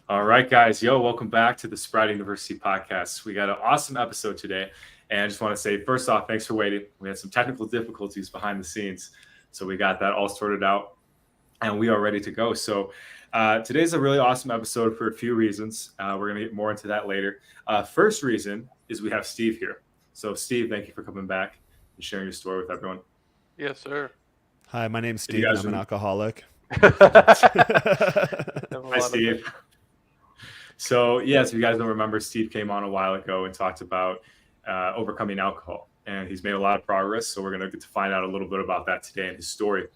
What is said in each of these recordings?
All right, guys. Yo, welcome back to the Sobriety University podcast. We got an awesome episode today. And I just want to say, first off, thanks for waiting. We had some technical difficulties behind the scenes. So we got that all sorted out and we are ready to go. So today's a really awesome episode for a few reasons. We're going to get more into that later. First reason is we have Steve here. So, Steve, thank you for coming back and sharing your story with everyone. Yes, sir. Hi, my name's If you Steve, and guys I'm an rem- alcoholic. Hi, Steve. So, yes, if you guys don't remember, Steve came on a while ago and talked about overcoming alcohol. And he's made a lot of progress. So, we're going to get to find out a little bit about that today and his story.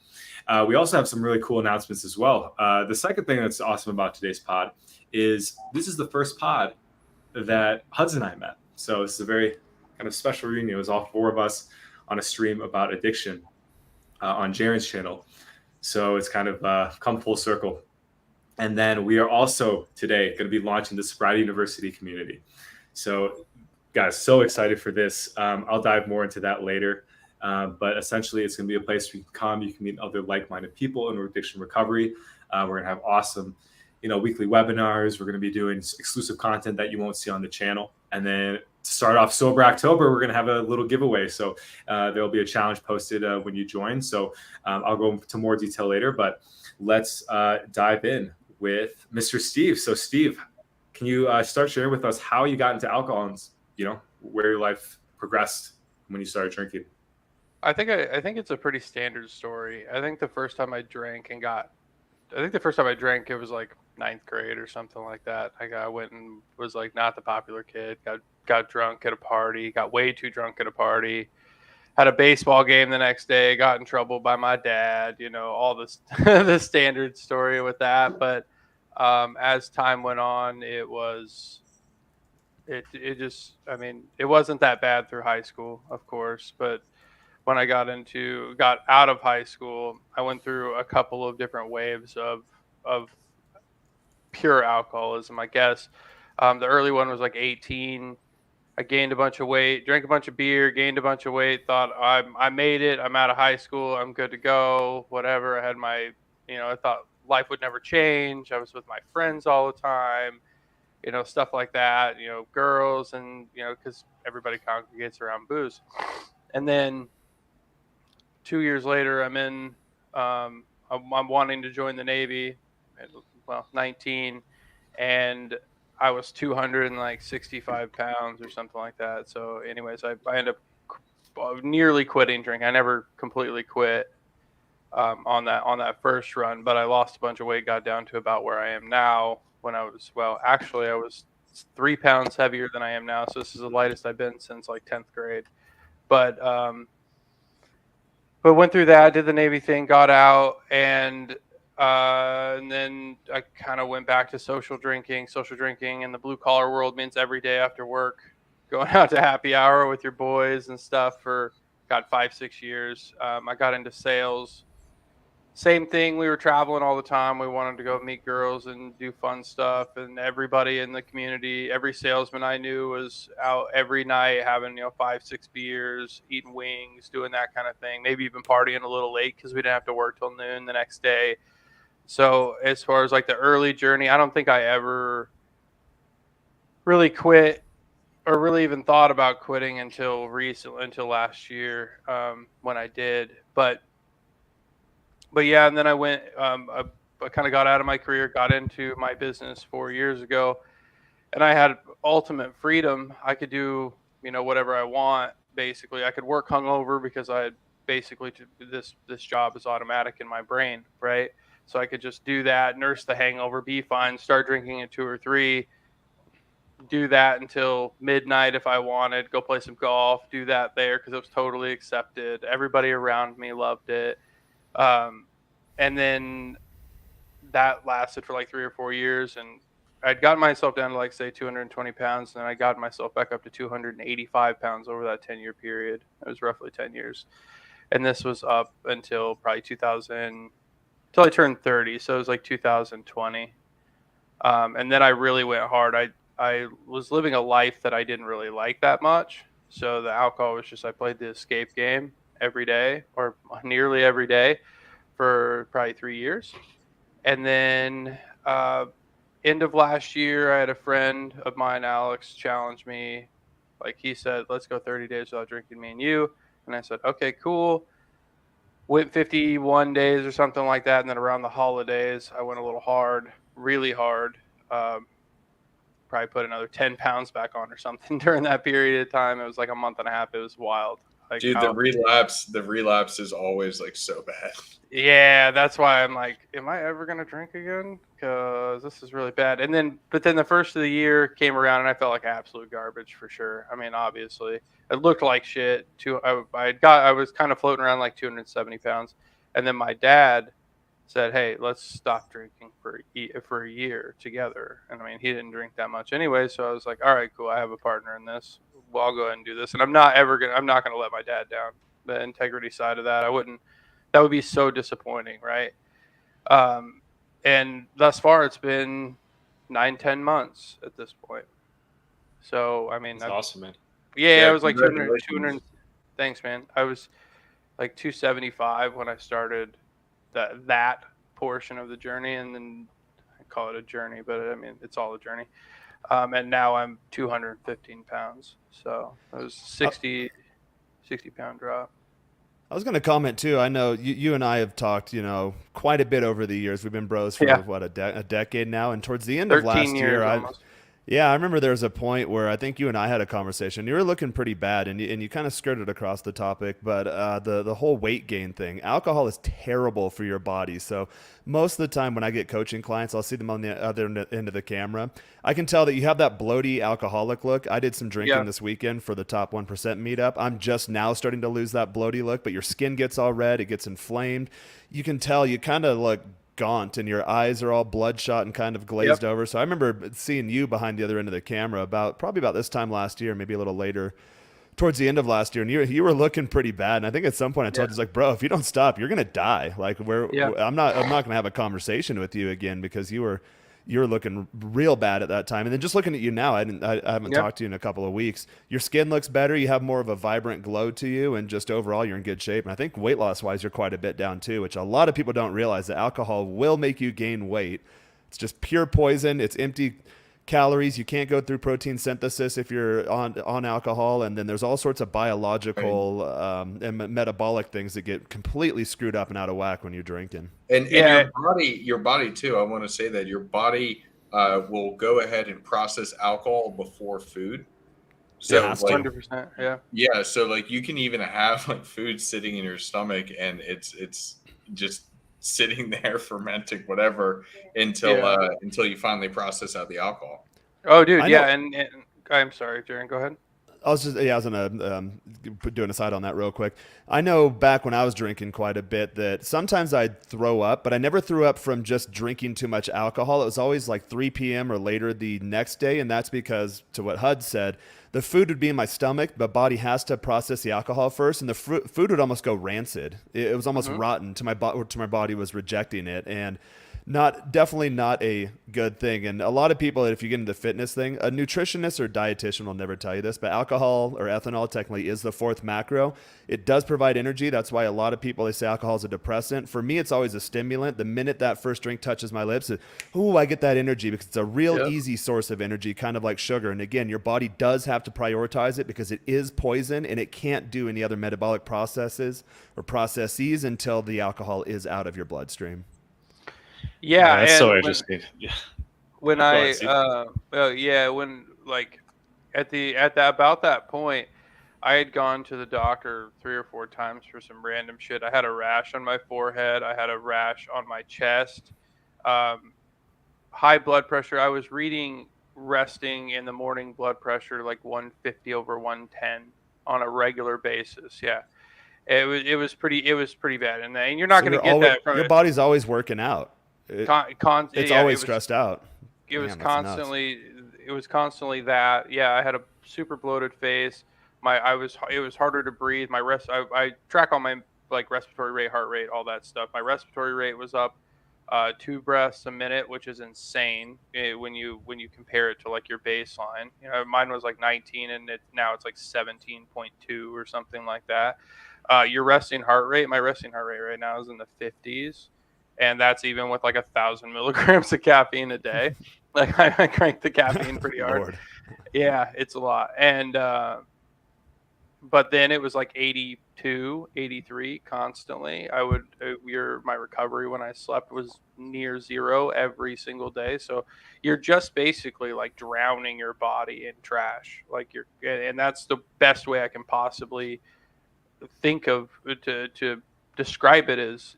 We also have some really cool announcements as well. The second thing that's awesome about today's pod is this is the first pod that Hudson and I met. So, this is a very kind of special reunion. It was all four of us on a stream about addiction on Jaren's channel. So, it's kind of come full circle. And then we are also today going to be launching the Sobriety University Community. So, guys, so excited for this. I'll dive more into that later. But essentially, it's going to be a place where you can come. You can meet other like-minded people in addiction recovery. We're going to have awesome, weekly webinars. We're going to be doing exclusive content that you won't see on the channel. And then to start off Sober October, we're going to have a little giveaway. So there'll be a challenge posted when you join. So I'll go into more detail later. But let's dive in with Mr. Steve. So Steve, can you start sharing with us how you got into alcohol and, where your life progressed when you started drinking? I think it's a pretty standard story. I think the first time I drank, it was like ninth grade or something like that. I went and was like not the popular kid. Got drunk at a party. Got way too drunk at a party. Had a baseball game the next day. Got in trouble by my dad. All this the standard story with that. But as time went on, it just, it wasn't that bad through high school, of course, but when I got out of high school, I went through a couple of different waves of pure alcoholism, I guess. The early one was like 18. I gained a bunch of weight, drank a bunch of beer, gained a bunch of weight, thought I made it. I'm out of high school. I'm good to go. Whatever. I had I thought life would never change. I was with my friends all the time, stuff like that, girls and, because everybody congregates around booze. And then 2 years later, I'm wanting to join the Navy at, 19, and I was 265 pounds or something like that. So anyways, I ended up nearly quitting drinking. I never completely quit on that first run, but I lost a bunch of weight, got down to about where I am now when I was 3 pounds heavier than I am now. So this is the lightest I've been since like 10th grade. But went through that, did the Navy thing, got out, and then I kind of went back to social drinking. Social drinking in the blue collar world means every day after work, going out to happy hour with your boys and stuff for 5-6 years. I got into sales. Same thing. We were traveling all the time. We wanted to go meet girls and do fun stuff. And everybody in the community, every salesman I knew was out every night having, 5-6 beers, eating wings, doing that kind of thing. Maybe even partying a little late because we didn't have to work till noon the next day. So as far as like the early journey, I don't think I ever really quit or really even thought about quitting until last year when I did. But yeah, and then I went, I kind of got out of my career, got into my business 4 years ago, and I had ultimate freedom. I could do, whatever I want. Basically, I could work hungover because I had basically this job is automatic in my brain, right? So I could just do that, nurse the hangover, be fine, start drinking at 2 or 3, do that until midnight if I wanted, go play some golf, do that there because it was totally accepted. Everybody around me loved it. And then that lasted for like 3 or 4 years, and I'd gotten myself down to like say 220 pounds, and then I got myself back up to 285 pounds over that 10-year period. It was roughly 10 years. And this was up until probably 2000, until I turned 30. So it was like 2020. And then I really went hard. I was living a life that I didn't really like that much. So the alcohol was just, I played the escape game every day or nearly every day for probably 3 years. And then end of last year, I had a friend of mine, Alex, challenge me. Like he said, let's go 30 days without drinking, me and you. And I said, okay, cool. Went 51 days or something like that. And then around the holidays, I went a little hard, really hard. Um, Probably put another 10 pounds back on or something during that period of time. It was like a month and a half. It was wild. Like Dude, how, the relapse is always like so bad. yeah, that's why I'm like, am I ever going to drink again? Because this is really bad. But then the first of the year came around and I felt like absolute garbage for sure. I mean, obviously, it looked like shit. I was kind of floating around like 270 pounds. And then my dad said, hey, let's stop drinking for a year together. And I mean, he didn't drink that much anyway. So I was like, all right, cool. I have a partner in this. Well, I'll go ahead and do this. And I'm not going to let my dad down. The integrity side of that, that would be so disappointing. Right. And thus far it's been 9-10 months at this point. So, I mean, That's awesome, man. Yeah, I was like 200. Thanks, man. I was like 275 when I started that portion of the journey, and then I call it a journey, but I mean it's all a journey. And now I'm 215 pounds, so it was 60 pound drop. I was going to comment too. I know you and I have talked, quite a bit over the years. We've been bros for a decade now, and towards the end of last year, I remember there was a point where I think you and I had a conversation. You were looking pretty bad, and you kind of skirted across the topic, but the whole weight gain thing. Alcohol is terrible for your body. So most of the time when I get coaching clients, I'll see them on the other end of the camera. I can tell that you have that bloaty alcoholic look. I did some drinking this weekend for the Top 1% meetup. I'm just now starting to lose that bloaty look, but your skin gets all red. It gets inflamed. You can tell you kind of look gaunt and your eyes are all bloodshot and kind of glazed over. So I remember seeing you behind the other end of the camera probably about this time last year, maybe a little later, towards the end of last year, and you were looking pretty bad. And I think at some point I told you, like, bro, if you don't stop, you're gonna die. Like I'm not gonna have a conversation with you again because you were looking real bad at that time. And then just looking at you now, I haven't talked to you in a couple of weeks. Your skin looks better. You have more of a vibrant glow to you, and just overall, you're in good shape. And I think weight loss wise, you're quite a bit down too, which a lot of people don't realize that alcohol will make you gain weight. It's just pure poison. It's empty calories. You can't go through protein synthesis if you're on alcohol. And then there's all sorts of biological and metabolic things that get completely screwed up and out of whack when you're drinking. And your body too. I want to say that your body will go ahead and process alcohol before food. So yeah, 100%. Yeah. So like you can even have like food sitting in your stomach and it's just sitting there fermenting whatever until you finally process out the alcohol. Oh, dude. And I'm sorry, Jaron, go ahead. I was gonna do an aside on that real quick. I know back when I was drinking quite a bit that sometimes I'd throw up, but I never threw up from just drinking too much alcohol. It was always like 3 p.m. or later the next day, and that's because, to what Hud said, the food would be in my stomach, but body has to process the alcohol first, and the food would almost go rancid. It was almost rotten to my body was rejecting it, and definitely not a good thing. And a lot of people, if you get into the fitness thing, a nutritionist or dietitian will never tell you this, but alcohol or ethanol technically is the fourth macro. It does provide energy. That's why a lot of people, they say alcohol is a depressant. For me, it's always a stimulant. The minute that first drink touches my lips, I get that energy because it's a real easy source of energy, kind of like sugar. And again, your body does have to prioritize it because it is poison and it can't do any other metabolic processes until the alcohol is out of your bloodstream. Yeah, that's so interesting. When about that point, I had gone to the doctor 3 or 4 times for some random shit. I had a rash on my forehead. I had a rash on my chest. High blood pressure. I was reading resting in the morning blood pressure like 150 over 110 on a regular basis. Yeah. It was pretty bad. And you're not going to get that from your body's always working out. It's always stressed out. It was constantly that. Yeah, I had a super bloated face. It was harder to breathe. I track all my like respiratory rate, heart rate, all that stuff. My respiratory rate was up 2 breaths a minute, which is insane when you compare it to like your baseline. Mine was like 19 and now it's like 17.2 or something like that. My resting heart rate right now is in the 50s. And that's even with like 1,000 milligrams of caffeine a day. Like I crank the caffeine pretty hard. Lord. Yeah, it's a lot. And but then it was like 82, 83 constantly. My recovery when I slept was near zero every single day. So you're just basically like drowning your body in trash. And that's the best way I can possibly think of to describe it is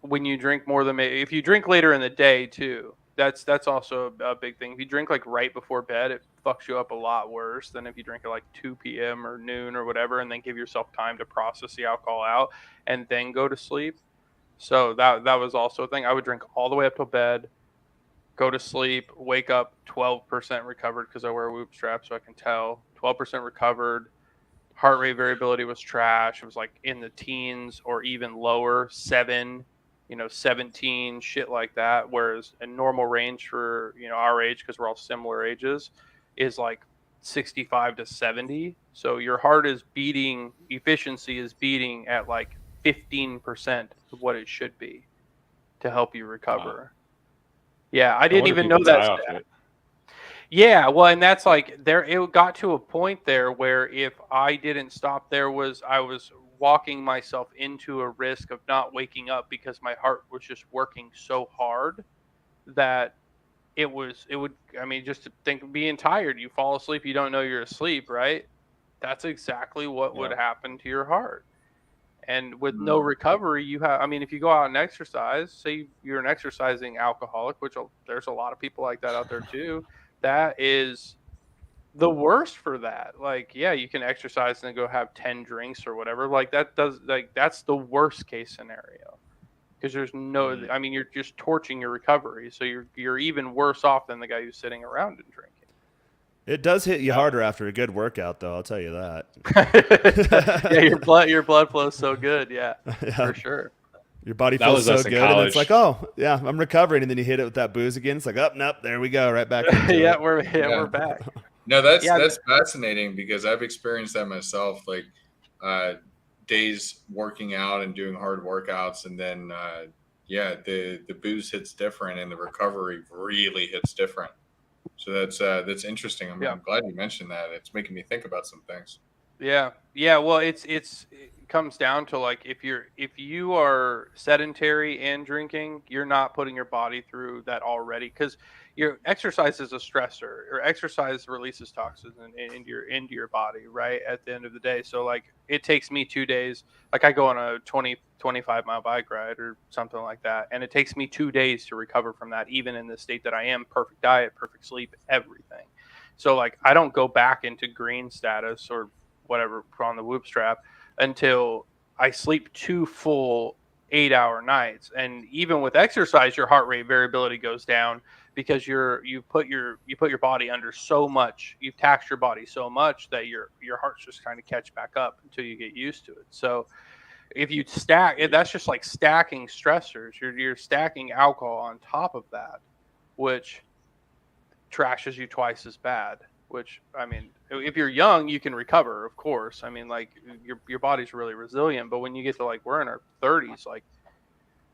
when you drink more than, if you drink later in the day too, that's also a big thing. If you drink like right before bed, it fucks you up a lot worse than if you drink at like 2 p.m. or noon or whatever, and then give yourself time to process the alcohol out and then go to sleep. So that was also a thing. I would drink all the way up till bed, go to sleep, wake up 12% recovered because I wear a whoop strap, so I can tell 12% recovered. Heart rate variability was trash. It was like in the teens or even lower, 17, shit like that. Whereas a normal range for, our age, because we're all similar ages, is like 65 to 70. So your heart is beating, efficiency is beating at like 15% of what it should be to help you recover. Wow. Yeah, I didn't even know that stat. Yeah, well, and that's like it got to a point there where if I didn't stop, I was walking myself into a risk of not waking up because my heart was just working so hard that just to think, being tired, you fall asleep, you don't know you're asleep, right? That's exactly what would happen to your heart. And with no recovery, if you go out and exercise, say you're an exercising alcoholic, which there's a lot of people like that out there too, that is the worst for that. Like, yeah, you can exercise and then go have 10 drinks or whatever. Like that's the worst case scenario. Because there's you're just torching your recovery. So you're even worse off than the guy who's sitting around and drinking. It does hit you harder after a good workout, though. I'll tell you that. Yeah, your blood flows so good. Yeah, for sure. Your body feels so good, and it's like, oh, yeah, I'm recovering, and then you hit it with that booze again. It's like, oh, nope, there we go, right back. We're back. No, that's fascinating because I've experienced that myself. Like days working out and doing hard workouts, and then the booze hits different, and the recovery really hits different. So that's interesting. I'm glad you mentioned that. It's making me think about some things. Yeah. Well, it comes down to like if you are sedentary and drinking, you're not putting your body through that already, because your exercise is a stressor, or exercise releases toxins into your body right at the end of the day. So like it takes me 2 days. Like I go on a 25 mile bike ride or something like that, and it takes me 2 days to recover from that, even in the state that I am, perfect diet, perfect sleep, everything. So like I don't go back into green status or whatever on the whoop strap until I sleep 2 full 8-hour nights. And even with exercise, your heart rate variability goes down because you put your body under so much, you've taxed your body so much that your heart's just trying to catch back up until you get used to it. So if you stack, that's just like stacking stressors. You're stacking alcohol on top of that, which trashes you twice as bad. Which, if you're young, you can recover, of course. Like your body's really resilient. But when you get to like we're in our 30s, like,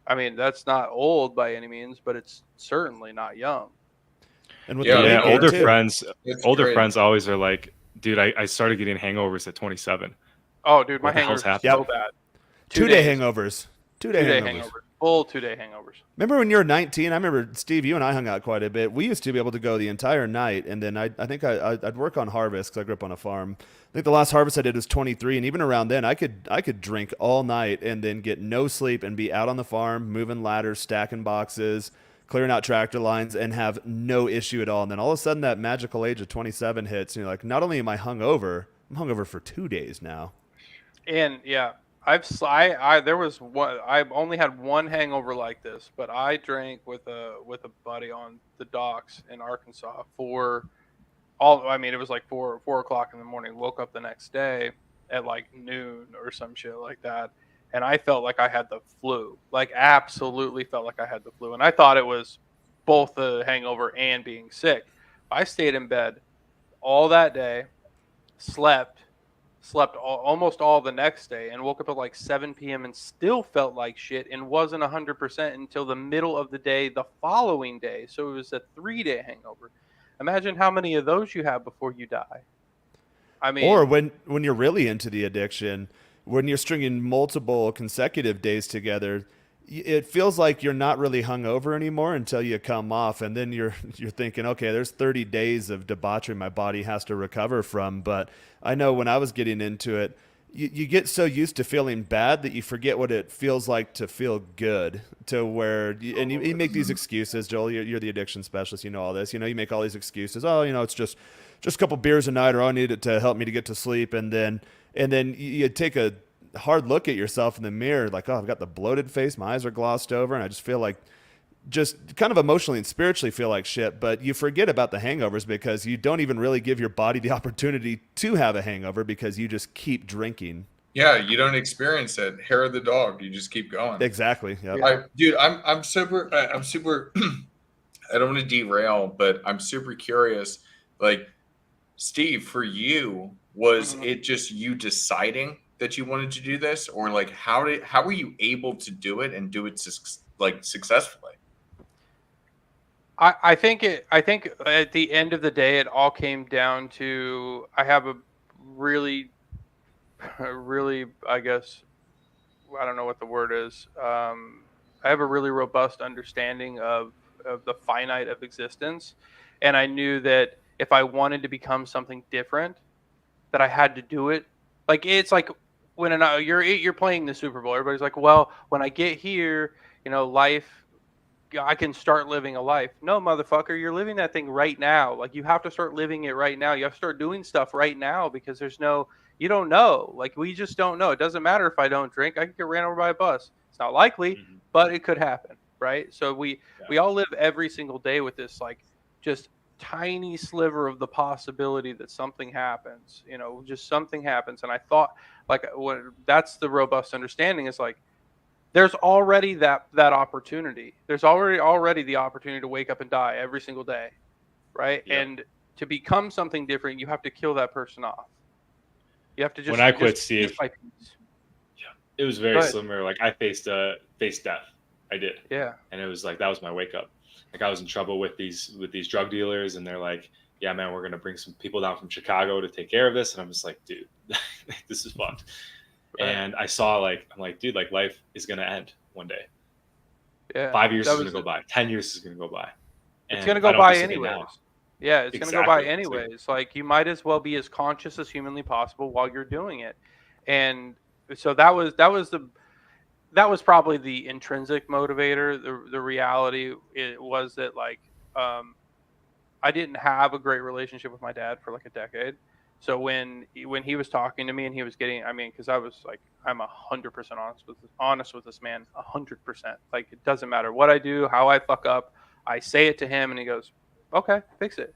that's not old by any means, but it's certainly not young. And with older friends always are like, dude, I started getting hangovers at 27. Oh, dude, my hangovers are so bad. 2-day hangovers. 2-day hangovers. Full 2-day hangovers. Remember when you were 19? I remember, Steve, you and I hung out quite a bit. We used to be able to go the entire night, and then I think I'd work on harvest because I grew up on a farm. I think the last harvest I did was 23, and even around then, I could drink all night and then get no sleep and be out on the farm, moving ladders, stacking boxes, clearing out tractor lines, and have no issue at all. And then all of a sudden, that magical age of 27 hits, and you're like, not only am I hungover, I'm hungover for 2 days now. And yeah. I've only had one hangover like this, but I drank with a buddy on the docks in Arkansas it was like 4 o'clock in the morning. Woke up the next day at like noon or some shit like that, and I felt like I had the flu. Like absolutely felt like I had the flu, and I thought it was both the hangover and being sick. I stayed in bed all that day, slept, slept almost all the next day, and woke up at like 7 p.m. and still felt like shit and wasn't 100% until the middle of the day the following day. So it was a 3-day hangover. Imagine how many of those you have before you die. I mean, or when you're really into the addiction, when you're stringing multiple consecutive days together, it feels like you're not really hungover anymore until you come off, and then you're thinking, okay, there's 30 days of debauchery my body has to recover from. But I know when I was getting into it, you get so used to feeling bad that you forget what it feels like to feel good. To where you make these excuses, Joel. You're the addiction specialist. You know all this. You know, you make all these excuses. Oh, it's just a couple beers a night, or I need it to help me to get to sleep, and then you take a hard look at yourself in the mirror, like, oh, I've got the bloated face, my eyes are glossed over, and I just feel like, just kind of emotionally and spiritually feel like shit. But you forget about the hangovers because you don't even really give your body the opportunity to have a hangover because you just keep drinking. Yeah, you don't experience it. Hair of the dog. You just keep going. Exactly. Yep. Dude, I'm super. I don't want to derail, but I'm super curious. Like, Steve, for you, was it just you deciding that you wanted to do this, or like how were you able to do it and do it successfully? I think at the end of the day, it all came down to, I have a really, I guess, I don't know what the word is. I have a really robust understanding of the finite of existence. And I knew that if I wanted to become something different, that I had to do it. Like, it's like when you're playing the Super Bowl, everybody's like, well, when I get here, life, I can start living a life. No, motherfucker, you're living that thing right now. Like, you have to start living it right now. You have to start doing stuff right now because you don't know. Like, we just don't know. It doesn't matter if I don't drink. I could get ran over by a bus. It's not likely, but it could happen, right? So we all live every single day with this, like, just tiny sliver of the possibility that something happens, just something happens. And I thought, like, that's the robust understanding, is like, there's already that opportunity. There's already the opportunity to wake up and die every single day, right? Yep. And to become something different, you have to kill that person off. You have to just. When I quit, Steve, it was very similar. Like, I faced death. I did. Yeah. And it was like, that was my wake up. Like, I was in trouble with these drug dealers, and they're like, yeah, man, we're going to bring some people down from Chicago to take care of this. And I'm just like, dude, this is fucked. Right. And I saw, like, I'm like, dude, like, life is going to end one day. Yeah. 5 years is going to go by. 10 years is going to go by. And it's going to go by anyways. Yeah, it's going to go by anyways. Like, you might as well be as conscious as humanly possible while you're doing it. And so that was probably the intrinsic motivator. The reality, it was that, like, I didn't have a great relationship with my dad for like a decade. So when he was talking to me and he was getting, because I was like, I'm 100% honest with this man, 100%. Like, it doesn't matter what I do, how I fuck up. I say it to him, and he goes, "Okay, fix it."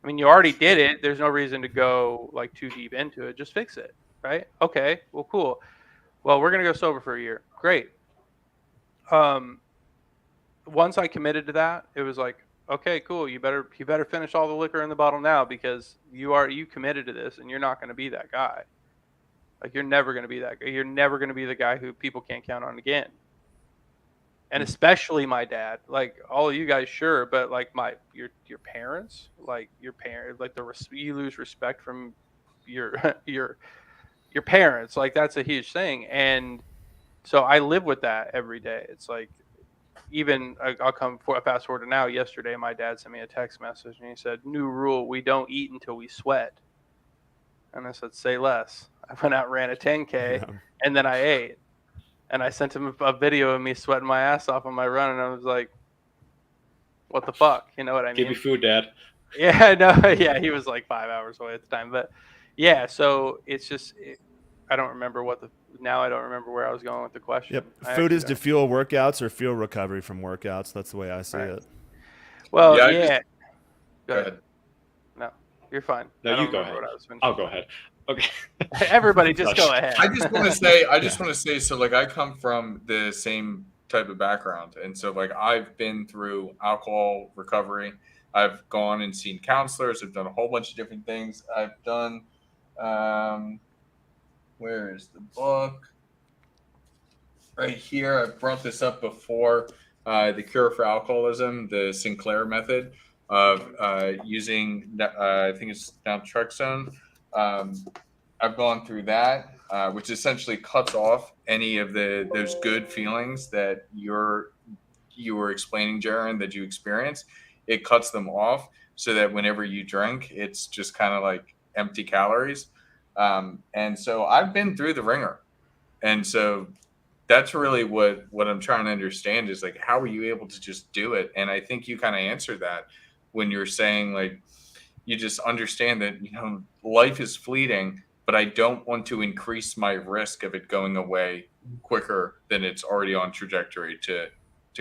I mean, you already did it. There's no reason to go like too deep into it. Just fix it, right? Okay, well, cool. Well, we're gonna go sober for a year. Great. Once I committed to that, it was like, okay, cool. You better finish all the liquor in the bottle now, because you committed to this, and you're not going to be that guy. Like, you're never going to be that guy. You're never going to be the guy who people can't count on again. And especially my dad. Like, all of you guys, sure, but like your parents, like your parent, like you lose respect from your parents. Like, that's a huge thing. And so I live with that every day. It's like, even I'll fast forward to now. Yesterday, my dad sent me a text message, and he said, "New rule: we don't eat until we sweat." And I said, "Say less." I went out, ran a 10K, and then I ate. And I sent him a video of me sweating my ass off on my run, and I was like, "What the fuck?" You know what I mean? Give me food, Dad. Yeah, no, yeah, he was like 5 hours away at the time, but yeah. So it's just, I don't remember I don't remember where I was going with the question. Yep. Food is to fuel workouts or fuel recovery from workouts. That's the way I see it. Well, yeah. Go ahead. No, you're fine. No, you go ahead. I'll go ahead. Okay. Everybody just go ahead. I just want to say, so like, I come from the same type of background. And so, like, I've been through alcohol recovery. I've gone and seen counselors. I've done a whole bunch of different things. I've done, Where is the book? Right here. I've brought this up before. The Cure for Alcoholism, the Sinclair method of using, I think it's naltrexone. I've gone through that, which essentially cuts off any of those good feelings that you were explaining, Jaron, that you experience. It cuts them off so that whenever you drink, it's just kind of like empty calories. And so I've been through the ringer. And so that's really what I'm trying to understand is like, how are you able to just do it? And I think you kind of answered that when you're saying like, you just understand that, life is fleeting, but I don't want to increase my risk of it going away quicker than it's already on trajectory to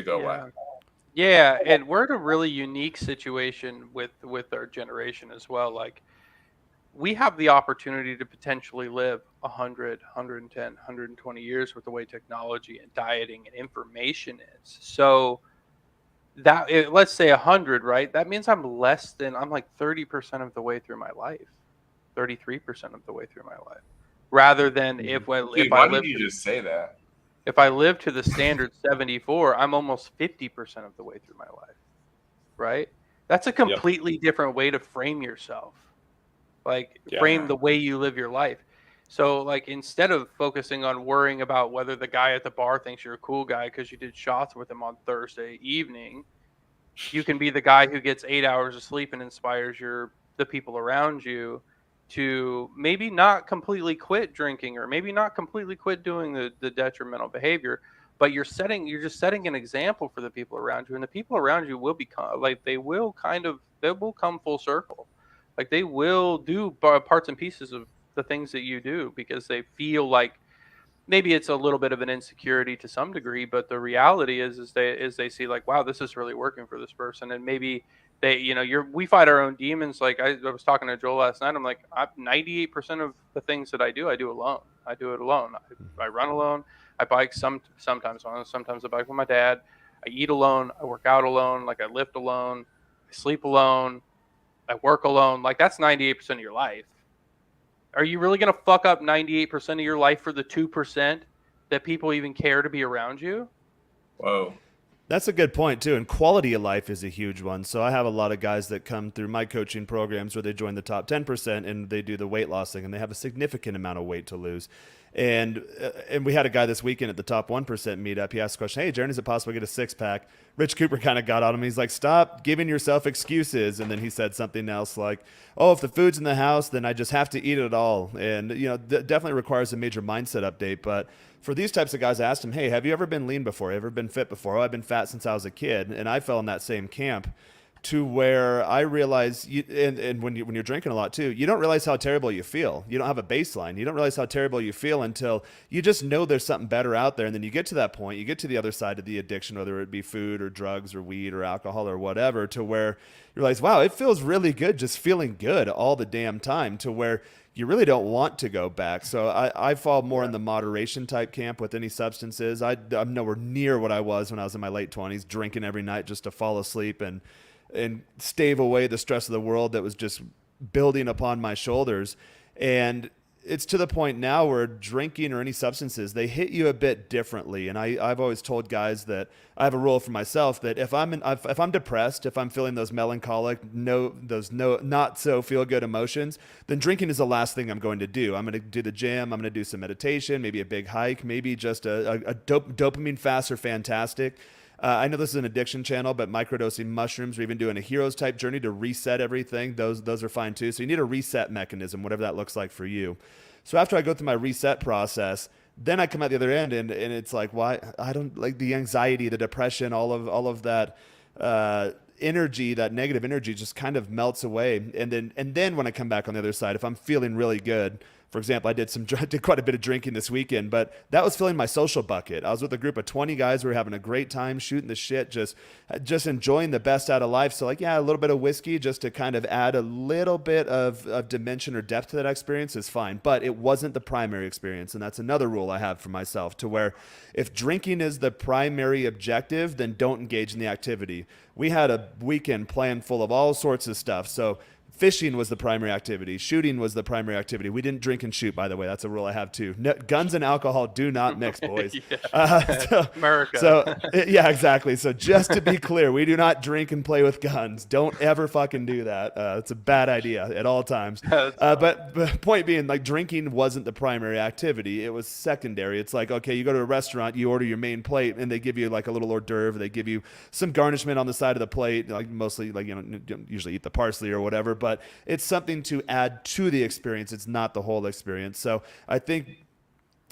go away. Yeah, and we're in a really unique situation with our generation as well. Like, we have the opportunity to potentially live 100, 110, 120 years with the way technology and dieting and information is. So that, let's say 100, right? That means I'm like 30% of the way through my life, 33% of the way through my life, rather than if Why I did live you just say that? if I live to the standard 74, I'm almost 50% of the way through my life, right? That's a completely different way to frame yourself. Like, frame the way you live your life. So, like, instead of focusing on worrying about whether the guy at the bar thinks you're a cool guy because you did shots with him on Thursday evening, you can be the guy who gets 8 hours of sleep and inspires the people around you to maybe not completely quit drinking, or maybe not completely quit doing the detrimental behavior, but you're just setting an example for the people around you, and the people around you will become like, they will come full circle. Like, they will do parts and pieces of the things that you do because they feel like, maybe it's a little bit of an insecurity to some degree, but the reality is they see like, wow, this is really working for this person. And maybe we fight our own demons. Like, I was talking to Joel last night. I'm like, 98% of the things that I do alone. I do it alone. I run alone. I bike sometimes I bike with my dad. I eat alone. I work out alone. Like, I lift alone. I sleep alone. I work alone. Like, that's 98% of your life. Are you really going to fuck up 98% of your life for the 2% that people even care to be around you? Whoa. That's a good point, too. And quality of life is a huge one. So I have a lot of guys that come through my coaching programs where they join the top 10% and they do the weight loss thing, and they have a significant amount of weight to lose. And we had a guy this weekend at the top 1% meetup. He asked the question, hey, Jaron, is it possible to get a six-pack? Rich Cooper kind of got on him. He's like, stop giving yourself excuses. And then he said something else like, oh, if the food's in the house, then I just have to eat it all. And, definitely requires a major mindset update. But for these types of guys, I asked him, hey, have you ever been lean before? Ever been fit before? Oh, I've been fat since I was a kid. And I fell in that same camp, to where I realize, and when you're drinking a lot too, you don't realize how terrible you feel. You don't have a baseline. You don't realize how terrible you feel until you just know there's something better out there. And then you get to that point, you get to the other side of the addiction, whether it be food or drugs or weed or alcohol or whatever, to where you realize, wow, it feels really good just feeling good all the damn time, to where you really don't want to go back. So I fall more in the moderation type camp with any substances. I'm nowhere near what I was when I was in my late 20s, drinking every night just to fall asleep and stave away the stress of the world that was just building upon my shoulders. And it's to the point now where drinking or any substances, they hit you a bit differently. And I've always told guys that I have a rule for myself that if I'm depressed, if I'm feeling those melancholic, not so feel good emotions, then drinking is the last thing I'm going to do. I'm going to do the gym. I'm going to do some meditation, maybe a big hike, maybe just a dopamine fast or fantastic. I know this is an addiction channel, but microdosing mushrooms or even doing a hero's type journey to reset everything, those are fine too. So you need a reset mechanism, whatever that looks like for you. So after I go through my reset process, then I come out the other end and it's like, why? I don't like the anxiety, the depression, all of that energy, that negative energy just kind of melts away. And then when I come back on the other side, if I'm feeling really good, for example, I did quite a bit of drinking this weekend, but that was filling my social bucket. I was with a group of 20 guys who were having a great time, shooting the shit, just enjoying the best out of life. So like, yeah, a little bit of whiskey just to kind of add a little bit of dimension or depth to that experience is fine, but it wasn't the primary experience. And that's another rule I have for myself, to where if drinking is the primary objective, then don't engage in the activity. We had a weekend planned full of all sorts of stuff. So Fishing was the primary activity. Shooting was the primary activity. We didn't drink and shoot, by the way. That's a rule I have too. No, guns and alcohol do not mix, boys. America. Yeah, exactly. So just to be clear, we do not drink and play with guns. Don't ever fucking do that. It's a bad idea at all times. But point being, like, drinking wasn't the primary activity. It was secondary. It's like, okay, you go to a restaurant, you order your main plate, and they give you like a little hors d'oeuvre. They give you some garnishment on the side of the plate, like mostly, like, you know, usually eat the parsley or whatever. But it's something to add to the experience. It's not the whole experience. So I think,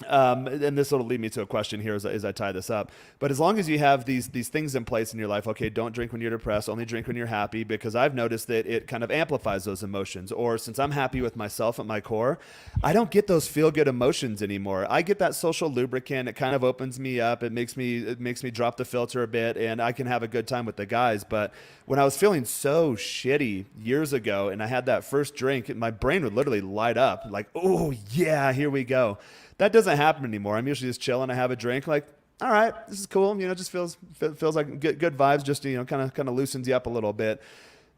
and this will lead me to a question here as I tie this up. But as long as you have these things in place in your life, okay, don't drink when you're depressed, only drink when you're happy, because I've noticed that it kind of amplifies those emotions. Or since I'm happy with myself at my core, I don't get those feel-good emotions anymore. I get that social lubricant. It kind of opens me up. It makes me drop the filter a bit, and I can have a good time with the guys. But when I was feeling so shitty years ago and I had that first drink, my brain would literally light up like, oh yeah, here we go. That doesn't happen anymore. I'm usually just chilling. I have a drink, like, all right, this is cool. You know, just feels like good vibes. Just, you know, kind of loosens you up a little bit.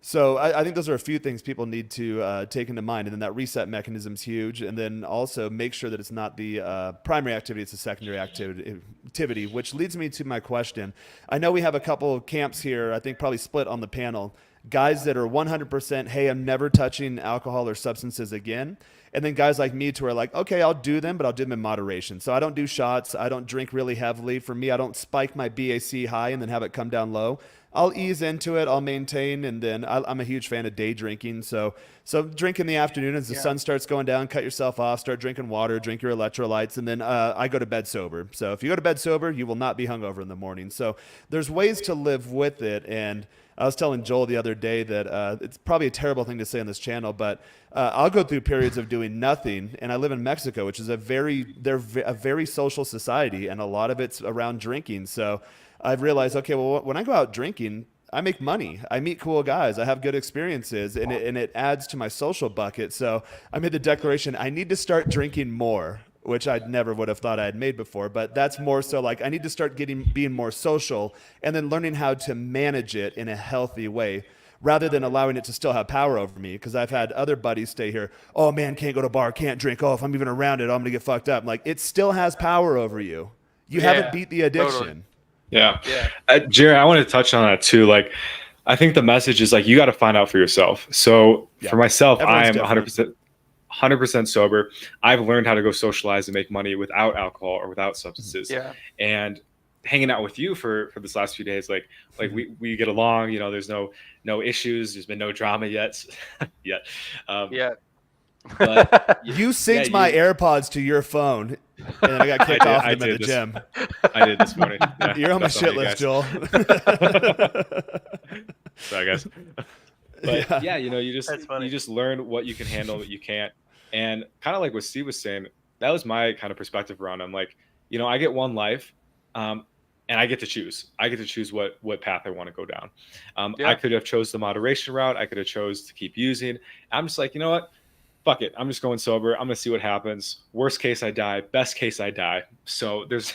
So I think those are a few things people need to take into mind. And then that reset mechanism is huge. And then also make sure that it's not the primary activity, it's a secondary activity, which leads me to my question. I know we have a couple of camps here, I think probably split on the panel. Guys that are 100%, hey, I'm never touching alcohol or substances again. And then guys like me who are like, okay, I'll do them, but I'll do them in moderation. So I don't do shots. I don't drink really heavily. For me, I don't spike my BAC high and then have it come down low. I'll ease into it. I'll maintain. And then I'm a huge fan of day drinking. So drink in the afternoon as the sun starts going down, cut yourself off, start drinking water, drink your electrolytes. And then I go to bed sober. So if you go to bed sober, you will not be hungover in the morning. So there's ways to live with it. And I was telling Joel the other day that it's probably a terrible thing to say on this channel, but I'll go through periods of doing nothing. And I live in Mexico, which is a very social society, and a lot of it's around drinking. So I've realized, okay, well, when I go out drinking, I make money. I meet cool guys. I have good experiences, and it adds to my social bucket. So I made the declaration, I need to start drinking more, which I never would have thought I had made before. But that's more so like I need to start being more social and then learning how to manage it in a healthy way rather than allowing it to still have power over me. Because I've had other buddies stay here, oh man, can't go to a bar, can't drink. Oh, if I'm even around it, I'm going to get fucked up. I'm like, it still has power over you. You haven't beat the addiction. Totally. Yeah. Jared, I want to touch on that too. Like, I think the message is like, you got to find out for yourself. So for myself, I am 100% sober. I've learned how to go socialize and make money without alcohol or without substances. Yeah. And hanging out with you for this last few days, like we get along, you know, there's no issues. There's been no drama yet. But you synced my AirPods to your phone, and I got kicked off them at the gym. I did this morning. Yeah, you're on my shit list, Joel. Sorry, guys. But yeah, you know, you just learn what you can handle, what you can't, and kind of like what Steve was saying. That was my kind of perspective around. I'm like, you know, I get one life, and I get to choose. I get to choose what path I want to go down. I could have chose the moderation route. I could have chose to keep using. I'm just like, you know what? Fuck it. I'm just going sober. I'm gonna see what happens. Worst case, I die. Best case, I die. So there's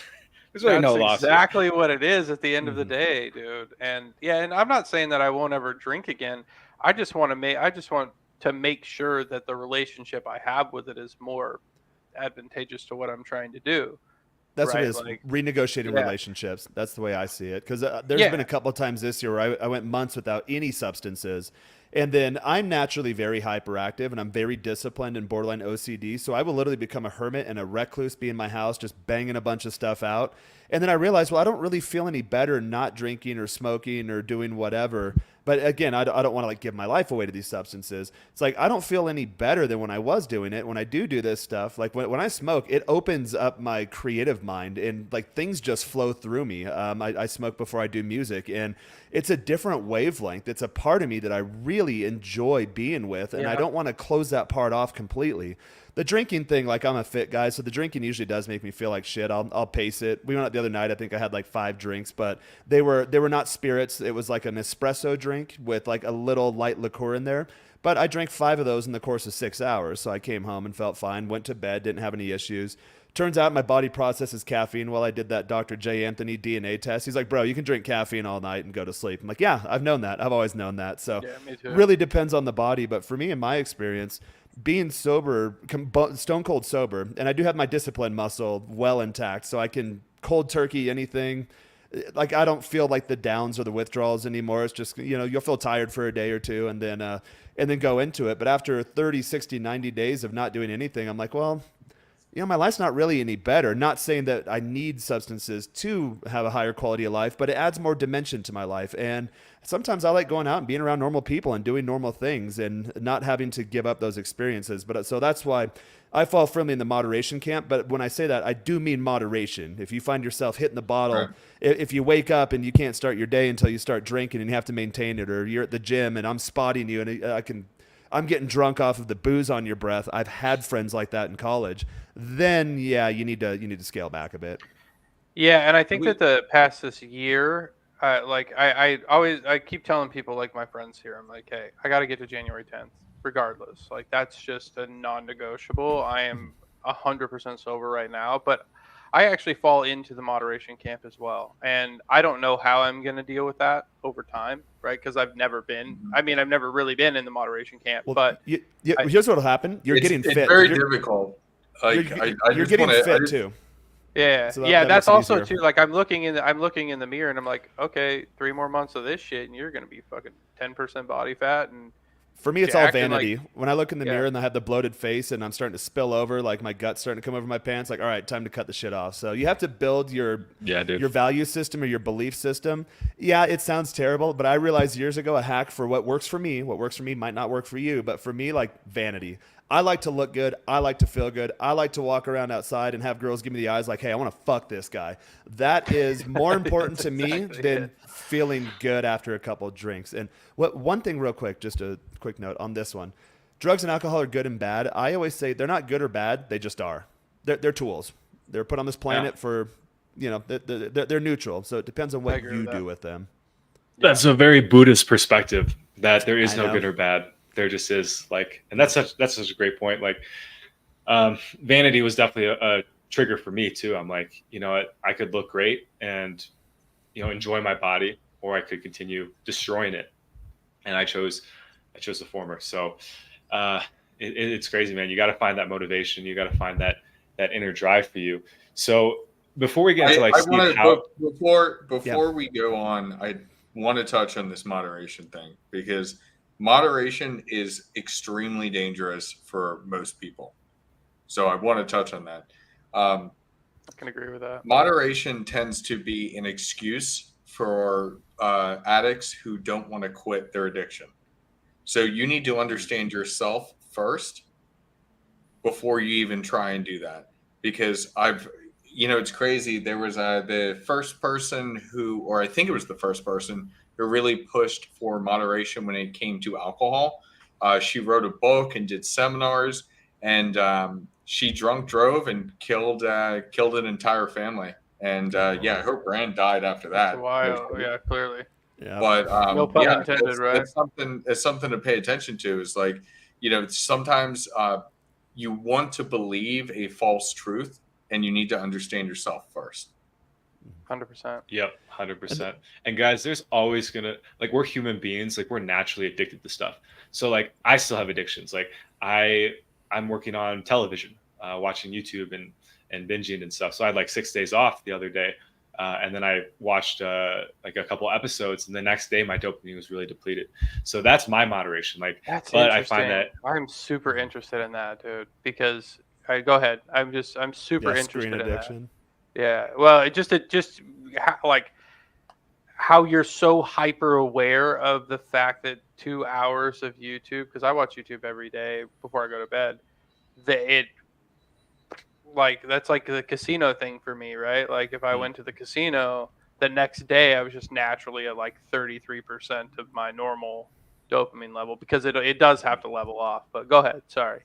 really no loss. That's exactly what it is at the end of the day, dude. And and I'm not saying that I won't ever drink again. I just want to make sure that the relationship I have with it is more advantageous to what I'm trying to do. That's what it is. Like, renegotiating relationships. That's the way I see it. Because there's been a couple of times this year where I went months without any substances. And then I'm naturally very hyperactive and I'm very disciplined and borderline OCD. So I will literally become a hermit and a recluse, be in my house, just banging a bunch of stuff out. And then I realized, well, I don't really feel any better not drinking or smoking or doing whatever. But again, I don't want to like give my life away to these substances. It's like, I don't feel any better than when I was doing it. When I do this stuff, like when I smoke, it opens up my creative mind and like things just flow through me. I smoke before I do music, and it's a different wavelength. It's a part of me that I really enjoy being with, and I don't want to close that part off completely. The drinking thing, like I'm a fit guy, so the drinking usually does make me feel like shit. I'll pace it. We went out the other night. I think I had like 5 drinks, but they were not spirits. It was like an espresso drink with like a little light liqueur in there. But I drank 5 of those in the course of 6 hours. So I came home and felt fine, went to bed, didn't have any issues. Turns out my body processes caffeine while I did that Dr. J. Anthony DNA test. He's like, bro, you can drink caffeine all night and go to sleep. I'm like, yeah, I've known that. I've always known that. So Yeah, me too. really depends on the body. But for me, in my experience, being sober, stone cold sober, and I do have my discipline muscle well intact, so I can cold turkey anything. Like, I don't feel like the downs or the withdrawals anymore. It's just, you'll feel tired for a day or two and then go into it. But after 30, 60, 90 days of not doing anything, I'm like, well, my life's not really any better. Not saying that I need substances to have a higher quality of life, but it adds more dimension to my life. And sometimes I like going out and being around normal people and doing normal things and not having to give up those experiences. But so that's why I fall firmly in the moderation camp. But when I say that, I do mean moderation. If you find yourself hitting the bottle, Right. If you wake up and you can't start your day until you start drinking and you have to maintain it, or you're at the gym and I'm spotting you and I'm getting drunk off of the booze on your breath. I've had friends like that in college. Then, yeah, you need to scale back a bit. Yeah, and I think that the past this year, I keep telling people, like my friends here, I'm like, hey, I got to get to January 10th, regardless. Like, that's just a non-negotiable. I am 100% sober right now, but I actually fall into the moderation camp as well. And I don't know how I'm going to deal with that over time, right? Because I've never really been in the moderation camp. Well, but here's what'll happen. You're getting fit. It's very difficult. Like, you're getting fit too. Yeah, So that that's also easier. too. Like, I'm looking in the mirror and I'm like, okay, 3 more months of this shit and you're gonna be fucking 10% body fat. And for me, it's all acting vanity. like- When I look in the Yeah. mirror and I have the bloated face and I'm starting to spill over, like my gut's starting to come over my pants, like, all right, time to cut the shit off. So you have to build your value system or your belief system. Yeah, it sounds terrible, but I realized years ago a hack for what works for me might not work for you. But for me, like, vanity. I like to look good. I like to feel good. I like to walk around outside and have girls give me the eyes like, hey, I want to fuck this guy. That is more important to me exactly than it. feeling good after a couple of drinks. And one thing real quick, just a quick note on this one. Drugs and alcohol are good and bad. I always say they're not good or bad. They just are. They're tools. They're put on this planet for, they're neutral. So it depends on what agree you with that. do with them. That's a very Buddhist perspective, that there is I no know. good or bad. There just is, like, and that's such a great point. Like, vanity was definitely a trigger for me too. I'm like, I could look great and, enjoy my body, or I could continue destroying it. And I chose the former. So it's crazy, man. You got to find that motivation. You got to find that inner drive for you. So before we get into before we go on, I want to touch on this moderation thing, because moderation is extremely dangerous for most people. So I want to touch on that. I can agree with that. Moderation tends to be an excuse for addicts who don't want to quit their addiction. So you need to understand yourself first before you even try and do that. Because it's crazy. There was the first person I think it was the first person who really pushed for moderation when it came to alcohol. She wrote a book and did seminars, and she drunk drove and killed an entire family. And her brand died after that. That's wild. Yeah, clearly. Yeah. But No pun intended, right? It's something to pay attention to. Is like, sometimes you want to believe a false truth, and you need to understand yourself first. 100%. Yep, 100%. And guys, there's always gonna, like, we're human beings, like, we're naturally addicted to stuff. So, like, I still have addictions. Like, I'm working on television, watching YouTube and binging and stuff. So I had like 6 days off the other day, and then I watched like a couple episodes, and the next day my dopamine was really depleted. So that's my moderation. Like, That's but interesting. I find that I'm super interested in that, dude. Because go ahead. I'm super interested screen in addiction. that. Yeah. Well, it just like how you're so hyper aware of the fact that 2 hours of YouTube, because I watch YouTube every day before I go to bed, that's like the casino thing for me, right? Like, if I went to the casino the next day, I was just naturally at like 33% of my normal dopamine level, because it does have to level off. But go ahead. Sorry.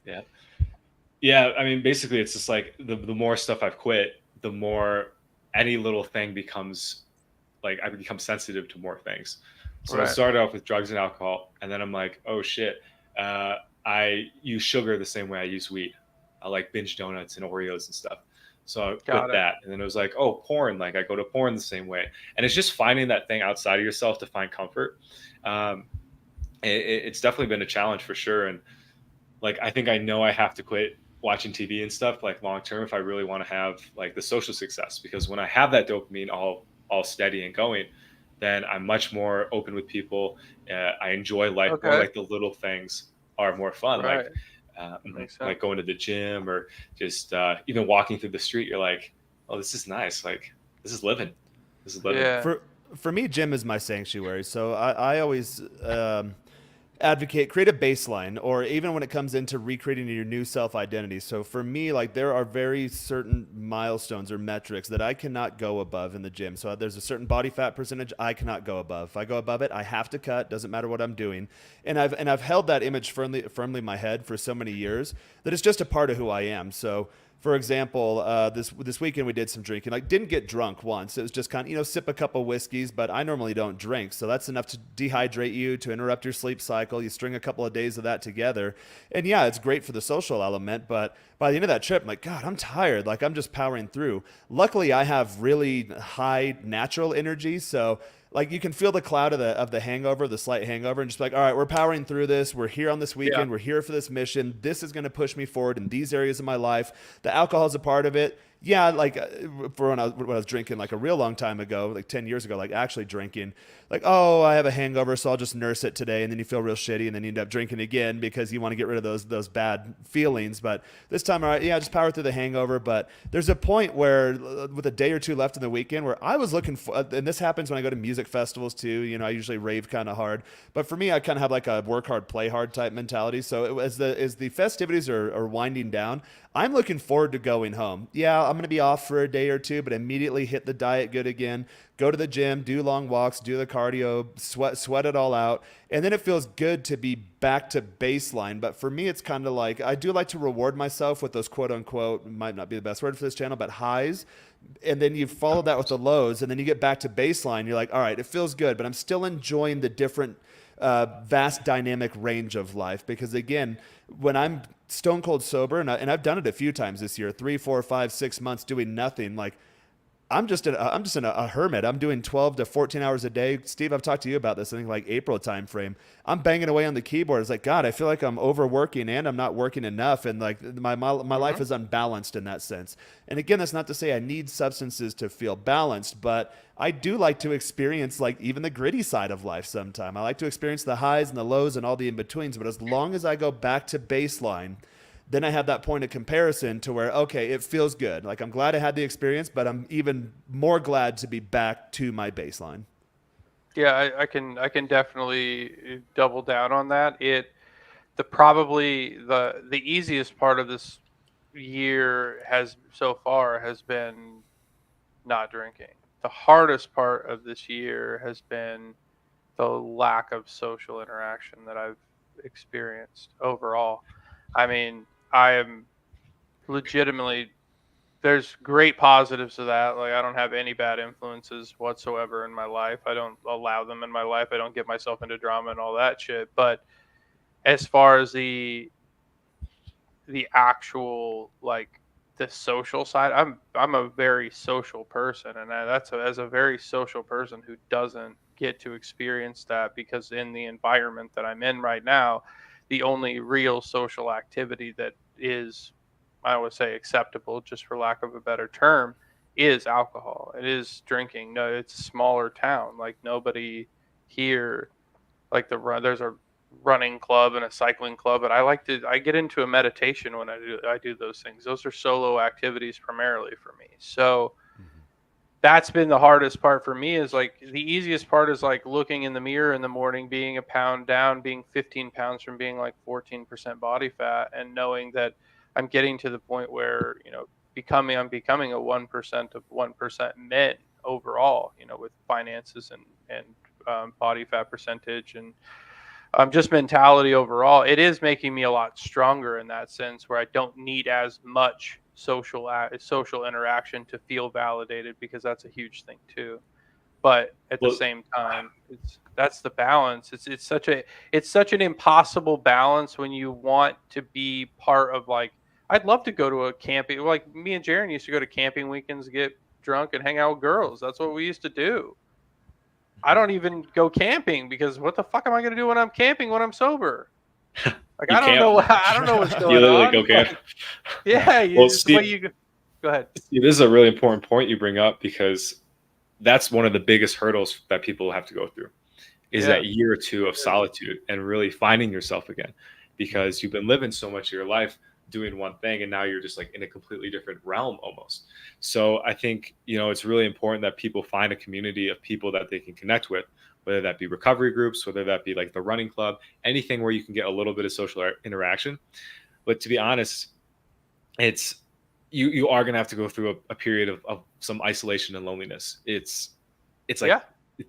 Yeah. I mean, basically, it's just like the more stuff I've quit, the more any little thing becomes, like, I become sensitive to more things. So Right. I started off with drugs and alcohol, and then I'm like, oh shit, I use sugar the same way I use wheat. I like binge donuts and Oreos and stuff. So I quit that. And then it was like, oh, porn. Like I go to porn the same way. And it's just finding that thing outside of yourself to find comfort. It's definitely been a challenge for sure. And like, I think I know I have to quit watching TV and stuff like long term if I really want to have like the social success, because when I have that dopamine all steady and going, then I'm much more open with people. I enjoy life more. Like the little things are more fun. Right. Like going to the gym or just even walking through the street. You're like, oh, this is nice. Like this is living. Yeah. For me, gym is my sanctuary. So I always advocate create a baseline, or even when it comes into recreating your new self-identity. So for me, like there are very certain milestones or metrics that I cannot go above in the gym. So there's a certain body fat percentage I cannot go above. If I go above it, I have to cut. Doesn't matter what I'm doing. And I've held that image firmly in my head for so many years that it's just a part of who I am. So for example, this weekend we did some drinking. Like, didn't get drunk once. It was just kind of, sip a couple whiskeys, but I normally don't drink. So that's enough to dehydrate you, to interrupt your sleep cycle. You string a couple of days of that together. And yeah, it's great for the social element, but by the end of that trip, I'm like, God, I'm tired. Like, I'm just powering through. Luckily, I have really high natural energy. So like you can feel the cloud of the hangover, the slight hangover, and just be like, all right, we're powering through this. We're here on this weekend. Yeah. We're here for this mission. This is going to push me forward in these areas of my life. The alcohol is a part of it. Yeah, like for when I was drinking like a real long time ago, like 10 years ago, like actually drinking, like, oh, I have a hangover, so I'll just nurse it today. And then you feel real shitty, and then you end up drinking again because you want to get rid of those bad feelings. But this time, all right, yeah, just power through the hangover. But there's a point where with a day or two left in the weekend where I was looking for, and this happens when I go to music festivals too, I usually rave kind of hard. But for me, I kind of have like a work hard, play hard type mentality. So as the festivities are winding down, I'm looking forward to going home. Yeah, I'm going to be off for a day or two, but immediately hit the diet good again, go to the gym, do long walks, do the cardio, sweat it all out. And then it feels good to be back to baseline. But for me, it's kind of like, I do like to reward myself with those quote unquote, might not be the best word for this channel, but highs. And then you follow that with the lows, and then you get back to baseline. You're like, all right, it feels good, but I'm still enjoying the different vast dynamic range of life. Because again, when I'm stone cold sober, and I've done it a few times this year, 3, 4, 5, 6 months doing nothing, like I'm just a hermit. I'm doing 12 to 14 hours a day. Steve, I've talked to you about this, I think like April timeframe. I'm banging away on the keyboard. It's like, God, I feel like I'm overworking and I'm not working enough. And like my life is unbalanced in that sense. And again, that's not to say I need substances to feel balanced, but I do like to experience like even the gritty side of life sometime. I like to experience the highs and the lows and all the in-betweens. But as long as I go back to baseline, then I have that point of comparison to where, okay, it feels good. Like I'm glad I had the experience, but I'm even more glad to be back to my baseline. Yeah, I can definitely double down on that. Probably the easiest part of this year so far has been not drinking. The hardest part of this year has been the lack of social interaction that I've experienced overall. I mean, I am legitimately, there's great positives to that. Like I don't have any bad influences whatsoever in my life. I don't allow them in my life. I don't get myself into drama and all that shit. But as far as the actual, like the social side, I'm a very social person, and as a very social person who doesn't get to experience that, because in the environment that I'm in right now, the only real social activity that is, I would say, acceptable, just for lack of a better term, is alcohol. It is drinking. No, it's a smaller town. Like nobody here, like there's a running club and a cycling club, but I get into a meditation when I do those things. Those are solo activities primarily for me. So that's been the hardest part for me. Is like the easiest part is like looking in the mirror in the morning, being a pound down, being 15 pounds from being like 14% body fat, and knowing that I'm getting to the point where, I'm becoming a 1% of 1% men overall, with finances and body fat percentage and just mentality overall. It is making me a lot stronger in that sense, where I don't need as much social interaction to feel validated, because that's a huge thing too. But at the same time, that's the balance. It's such an impossible balance when you want to be part of like I'd love to go to a camping, like me and Jaron used to go to camping weekends, get drunk and hang out with girls. That's what we used to do. I don't even go camping because what the fuck am I going to do when I'm camping when I'm sober? Like, I don't know. I don't know what's going You literally on. go camp. Yeah. Well, It's the way you go ahead. This is a really important point you bring up, because that's one of the biggest hurdles that people have to go through, is that year or two of solitude and really finding yourself again, because you've been living so much of your life doing one thing, and now you're just like in a completely different realm almost. So I think, it's really important that people find a community of people that they can connect with, whether that be recovery groups, whether that be like the running club, anything where you can get a little bit of social interaction. But to be honest, it's you are going to have to go through a period of some isolation and loneliness. It's like,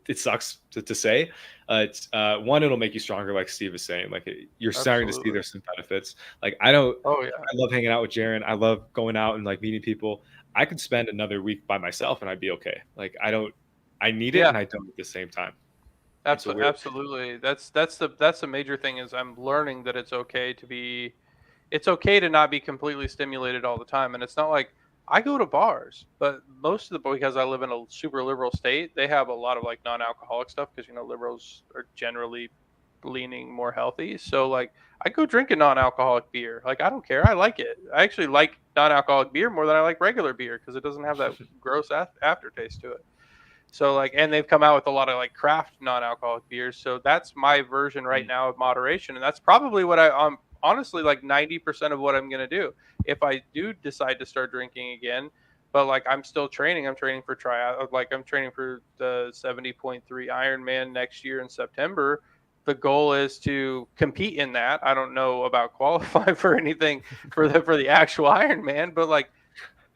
it sucks to say. It's one, it'll make you stronger, like Steve is saying. Like, you're starting to see there's some benefits. Like, I love hanging out with Jaron. I love going out and like meeting people. I could spend another week by myself and I'd be okay. Like, I need it and I don't at the same time. Absolutely. That's the major thing, is I'm learning that it's okay to not be completely stimulated all the time. And it's not like I go to bars, but most of because I live in a super liberal state, they have a lot of like non-alcoholic stuff, because liberals are generally leaning more healthy. So like I go drink a non-alcoholic beer. Like, I don't care. I like it. I actually like non-alcoholic beer more than I like regular beer, because it doesn't have that gross aftertaste to it. So like, and they've come out with a lot of like craft non-alcoholic beers. So that's my version right now of moderation. And that's probably what I'm honestly like 90% of what I'm going to do if I do decide to start drinking again. But like, I'm still training. I'm training for I'm training for the 70.3 Ironman next year in September. The goal is to compete in that. I don't know about qualify for anything for the actual Ironman, but like,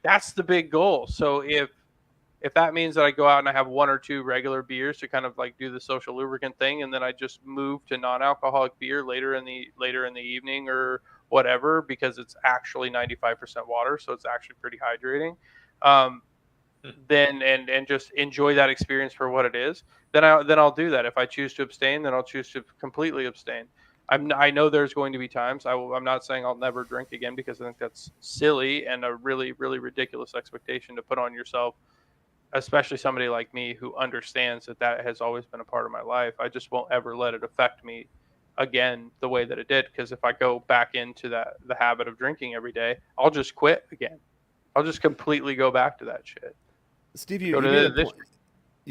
that's the big goal. So if that means that I go out and I have one or two regular beers to kind of like do the social lubricant thing, and then I just move to non-alcoholic beer later in the evening or whatever, because it's actually 95% water, so it's actually pretty hydrating. Then and just enjoy that experience for what it is. Then I'll do that. If I choose to abstain, then I'll choose to completely abstain. I know there's going to be times I'm not saying I'll never drink again, because I think that's silly and a really, really ridiculous expectation to put on yourself, especially somebody like me who understands that has always been a part of my life. I just won't ever let it affect me again the way that it did, because if I go back into the habit of drinking every day, I'll just quit again. I'll just completely go back to that shit. Steve, you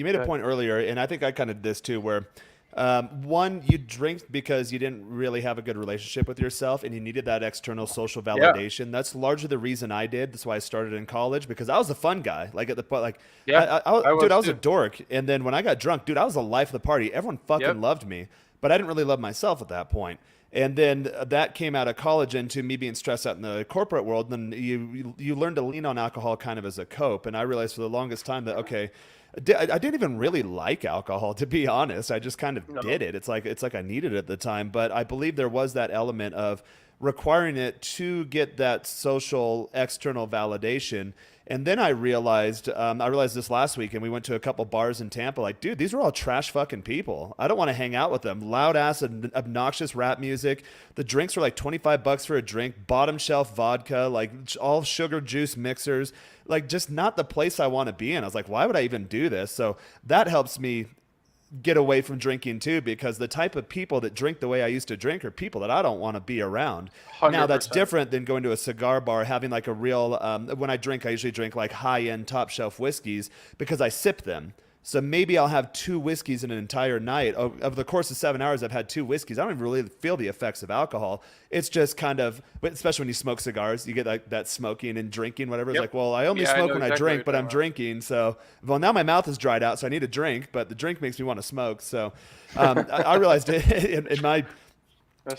made a point earlier, and I think I kind of did this too, where one, you drink because you didn't really have a good relationship with yourself and you needed that external social validation. That's largely the reason I did. That's why I started in college, because I was a fun guy. Like at the point, like, I was a dork. And then when I got drunk, dude, I was the life of the party. Everyone fucking loved me, but I didn't really love myself at that point. And then that came out of college into me being stressed out in the corporate world. And then you learn to lean on alcohol kind of as a cope. And I realized for the longest time that, okay, I didn't even really like alcohol, to be honest. I just kind of did it. It's like I needed it at the time. But I believe there was that element of requiring it to get that social external validation. And then I realized this last week, and we went to a couple bars in Tampa. Like, dude, these are all trash fucking people. I don't want to hang out with them. Loud ass and obnoxious rap music. The drinks were like $25 for a drink. Bottom shelf vodka, like all sugar juice mixers. Like, just not the place I want to be in. I was like, why would I even do this? So that helps me get away from drinking too, because the type of people that drink the way I used to drink are people that I don't want to be around. 100%. Now that's different than going to a cigar bar, having like a real, when I drink, I usually drink like high-end top shelf whiskeys because I sip them. So maybe I'll have 2 whiskeys in an entire night. Over the course of 7 hours, I've had 2 whiskeys. I don't even really feel the effects of alcohol. It's just kind of, especially when you smoke cigars, you get like that smoking and drinking, whatever. It's like, well, I only smoke when I drink, but I'm drinking. So, well, now my mouth is dried out, so I need a drink, but the drink makes me want to smoke. So I realized in my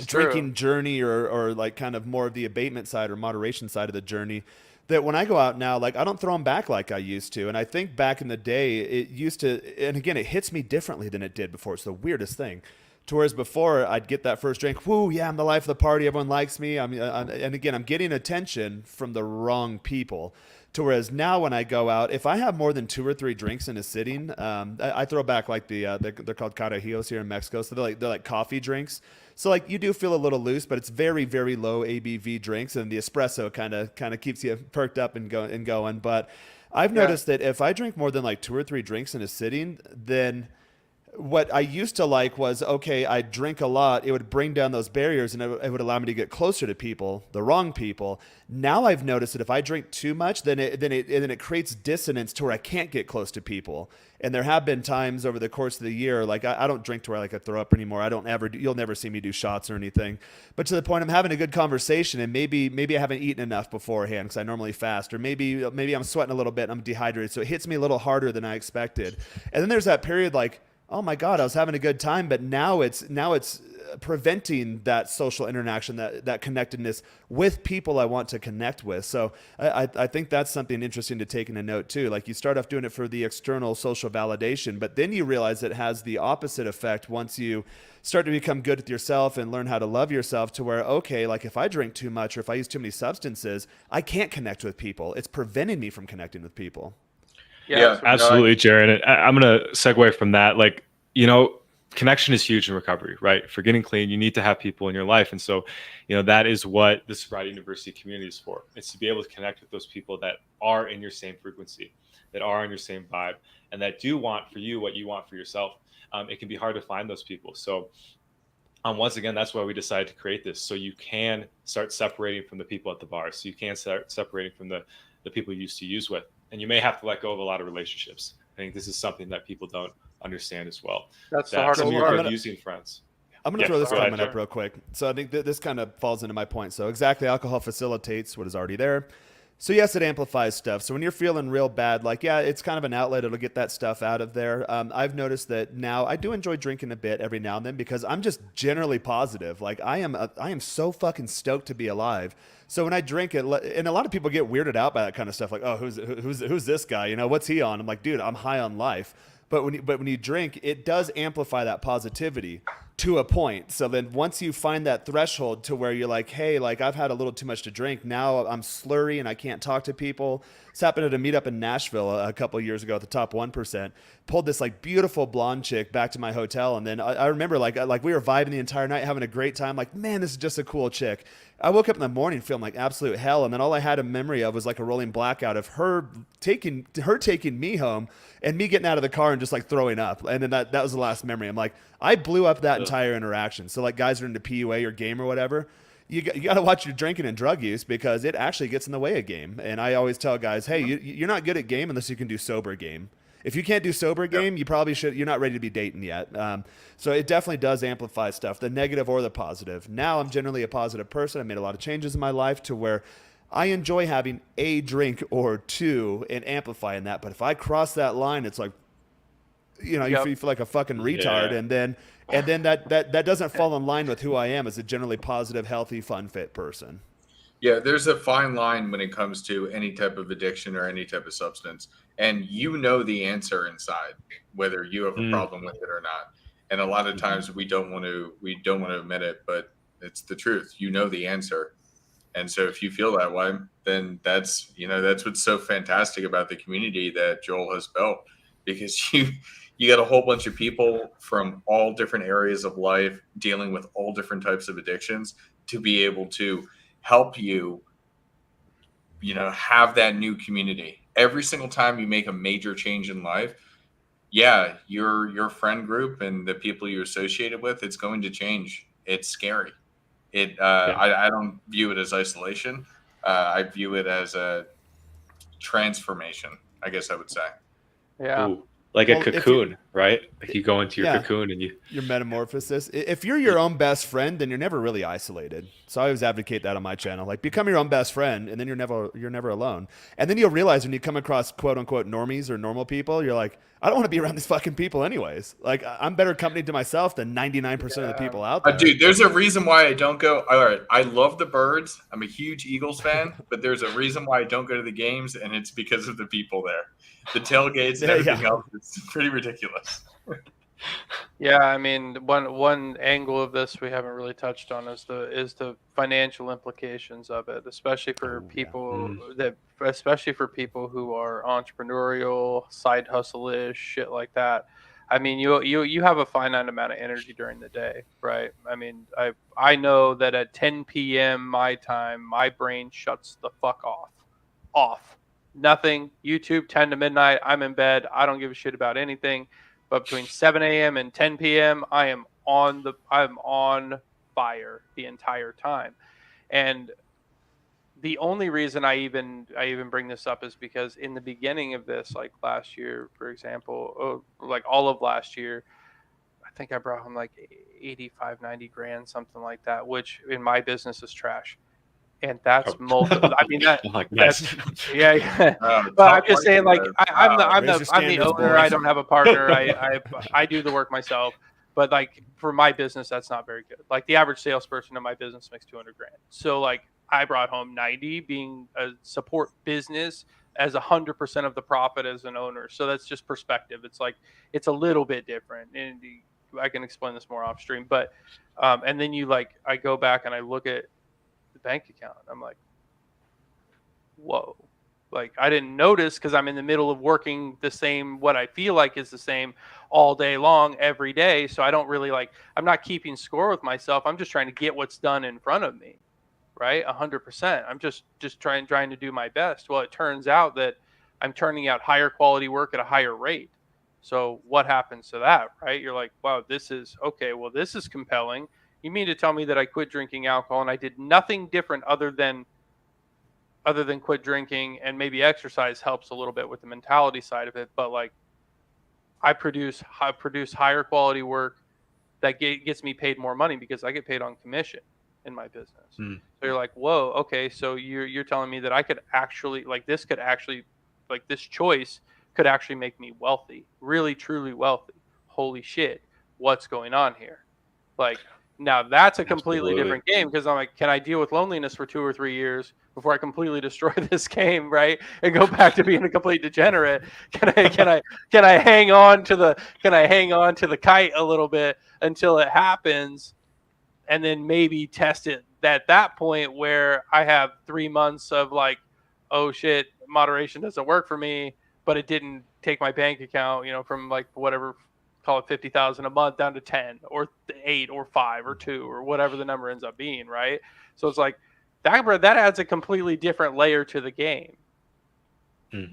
drinking journey or like kind of more of the abatement side or moderation side of the journey, that when I go out now, like I don't throw them back like I used to. And I think back in the day, it used to, and again, it hits me differently than it did before. It's the weirdest thing. To whereas before, I'd get that first drink, whoo, yeah, I'm the life of the party. Everyone likes me. And again, I'm getting attention from the wrong people. To whereas now when I go out, if I have more than 2 or 3 drinks in a sitting, I throw back like they're called carajillos here in Mexico. So they're like coffee drinks. So like you do feel a little loose, but it's very, very low ABV drinks, and the espresso kind of keeps you perked up and going. But I've noticed that if I drink more than like 2 or 3 drinks in a sitting, then what I used to like was, okay, I drink a lot. It would bring down those barriers and it would allow me to get closer to people, the wrong people. Now I've noticed that if I drink too much, then it creates dissonance to where I can't get close to people. And there have been times over the course of the year, like I don't drink to where I throw up anymore. You'll never see me do shots or anything. But to the point, I'm having a good conversation, and maybe I haven't eaten enough beforehand because I normally fast, or maybe I'm sweating a little bit and I'm dehydrated, so it hits me a little harder than I expected. And then there's that period like, oh my God, I was having a good time, but now it's preventing that social interaction, that connectedness with people I want to connect with. So I think that's something interesting to take in a note too. Like you start off doing it for the external social validation, but then you realize it has the opposite effect once you start to become good with yourself and learn how to love yourself, to where, okay, like if I drink too much or if I use too many substances, I can't connect with people. It's preventing me from connecting with people. Yeah, absolutely, Jared. I'm going to segue from that. Like, connection is huge in recovery, right? For getting clean, you need to have people in your life. And so, that is what the Sobriety University community is for. It's to be able to connect with those people that are in your same frequency, that are on your same vibe, and that do want for you what you want for yourself. It can be hard to find those people. So once again, that's why we decided to create this. So you can start separating from the people at the bar. So you can start separating from the people you used to use with. And you may have to let go of a lot of relationships. I think this is something that people don't understand as well. That's the hardest part. Using friends. I'm going to throw this comment up real quick. So I think this kind of falls into my point. So exactly, alcohol facilitates what is already there. So yes, it amplifies stuff. So when you're feeling real bad, like, yeah, it's kind of an outlet. It'll get that stuff out of there. I've noticed that now I do enjoy drinking a bit every now and then because I'm just generally positive. Like I am so fucking stoked to be alive. So when I drink it, and a lot of people get weirded out by that kind of stuff. Like, oh, who's this guy? What's he on? I'm like, dude, I'm high on life. But when you drink, it does amplify that positivity to a point. So then once you find that threshold to where you're like, hey, like I've had a little too much to drink. Now I'm slurry and I can't talk to people. This happened at a meetup in Nashville a couple of years ago at the top 1%. Pulled this like beautiful blonde chick back to my hotel. And then I remember like we were vibing the entire night, having a great time. Like, man, this is just a cool chick. I woke up in the morning feeling like absolute hell. And then all I had a memory of was like a rolling blackout of her taking me home and me getting out of the car and just like throwing up. And then that was the last memory. I'm like, I blew up that entire interaction. So like guys are into PUA or game or whatever, you got to watch your drinking and drug use because it actually gets in the way of game. And I always tell guys, hey, you're not good at game unless you can do sober game. If you can't do sober game, you probably should. You're not ready to be dating yet. So it definitely does amplify stuff, the negative or the positive. Now I'm generally a positive person. I made a lot of changes in my life to where I enjoy having a drink or two and amplifying that. But if I cross that line, it's like, you feel like a fucking retard. Yeah. And then that doesn't fall in line with who I am as a generally positive, healthy, fun, fit person. Yeah, there's a fine line when it comes to any type of addiction or any type of substance. And the answer inside, whether you have a problem with it or not. And a lot of times we don't want to admit it, but it's the truth. The answer. And so if you feel that way, then that's what's so fantastic about the community that Joel has built, because you got a whole bunch of people from all different areas of life dealing with all different types of addictions to be able to help you, have that new community. Every single time you make a major change in life, your friend group and the people you're associated with, it's going to change. It's scary. I don't view it as isolation. I view it as a transformation, I guess I would say. Yeah. Ooh, like a cocoon, right? Like you go into your cocoon and your metamorphosis. If you're your own best friend, then you're never really isolated. So I always advocate that on my channel. Like become your own best friend, and then you're never alone. And then you'll realize when you come across quote unquote normies or normal people, you're like, I don't want to be around these fucking people anyways. Like I'm better company to myself than 99% of the people out there. Dude, there's a reason why I don't go. All right, I love the Birds. I'm a huge Eagles fan, but there's a reason why I don't go to the games, and it's because of the people there. The tailgates and everything else. It's pretty ridiculous. Yeah, I mean, one angle of this we haven't really touched on is the financial implications of it, especially for people who are entrepreneurial, side hustle-ish, shit like that. I mean, you have a finite amount of energy during the day, right? I mean, I know that at 10 p.m. my time, my brain shuts the fuck off. Nothing. YouTube 10 to midnight. I'm in bed. I don't give a shit about anything. But between 7 a.m. and 10 p.m., I'm on fire the entire time. And the only reason I even bring this up is because in the beginning of this, like last year, for example, like all of last year, I think I brought home like 85, 90 grand, something like that, which in my business is trash. And that's multiple. I mean, that's yeah. But I'm just saying, like, I'm the owner. I don't have a partner. I do the work myself. But like for my business, that's not very good. Like the average salesperson in my business makes 200 grand. So like I brought home 90, being a support business as 100% of the profit as an owner. So that's just perspective. It's like it's a little bit different, and I can explain this more off stream. But and then I go back and I look at the bank account. I'm like, whoa. Like I didn't notice because I'm in the middle of working the same, what I feel like is the same all day long, every day. So I don't really I'm not keeping score with myself. I'm just trying to get what's done in front of me. Right. 100%. I'm just trying to do my best. Well, it turns out that I'm turning out higher quality work at a higher rate. So what happens to that? Right. You're like, wow, this is okay. Well, this is compelling. You mean to tell me that I quit drinking alcohol and I did nothing different other than quit drinking, and maybe exercise helps a little bit with the mentality side of it. But like I produce higher quality work that gets me paid more money because I get paid on commission in my business. So you're like, whoa, okay. So you're telling me that I could actually this choice could actually make me wealthy, really, truly wealthy. Holy shit. What's going on here? Like, now that's a completely different game because I'm like, can I deal with loneliness for 2 or 3 years before I completely destroy this game, right? And go back to being a complete degenerate? Can I hang on to the kite a little bit until it happens, and then maybe test it at that point where I have 3 months of like, oh shit, moderation doesn't work for me, but it didn't take my bank account, from like whatever, call it 50,000 a month down to 10 or 8 or 5 or 2 or whatever the number ends up being, right? So it's like that adds a completely different layer to the game.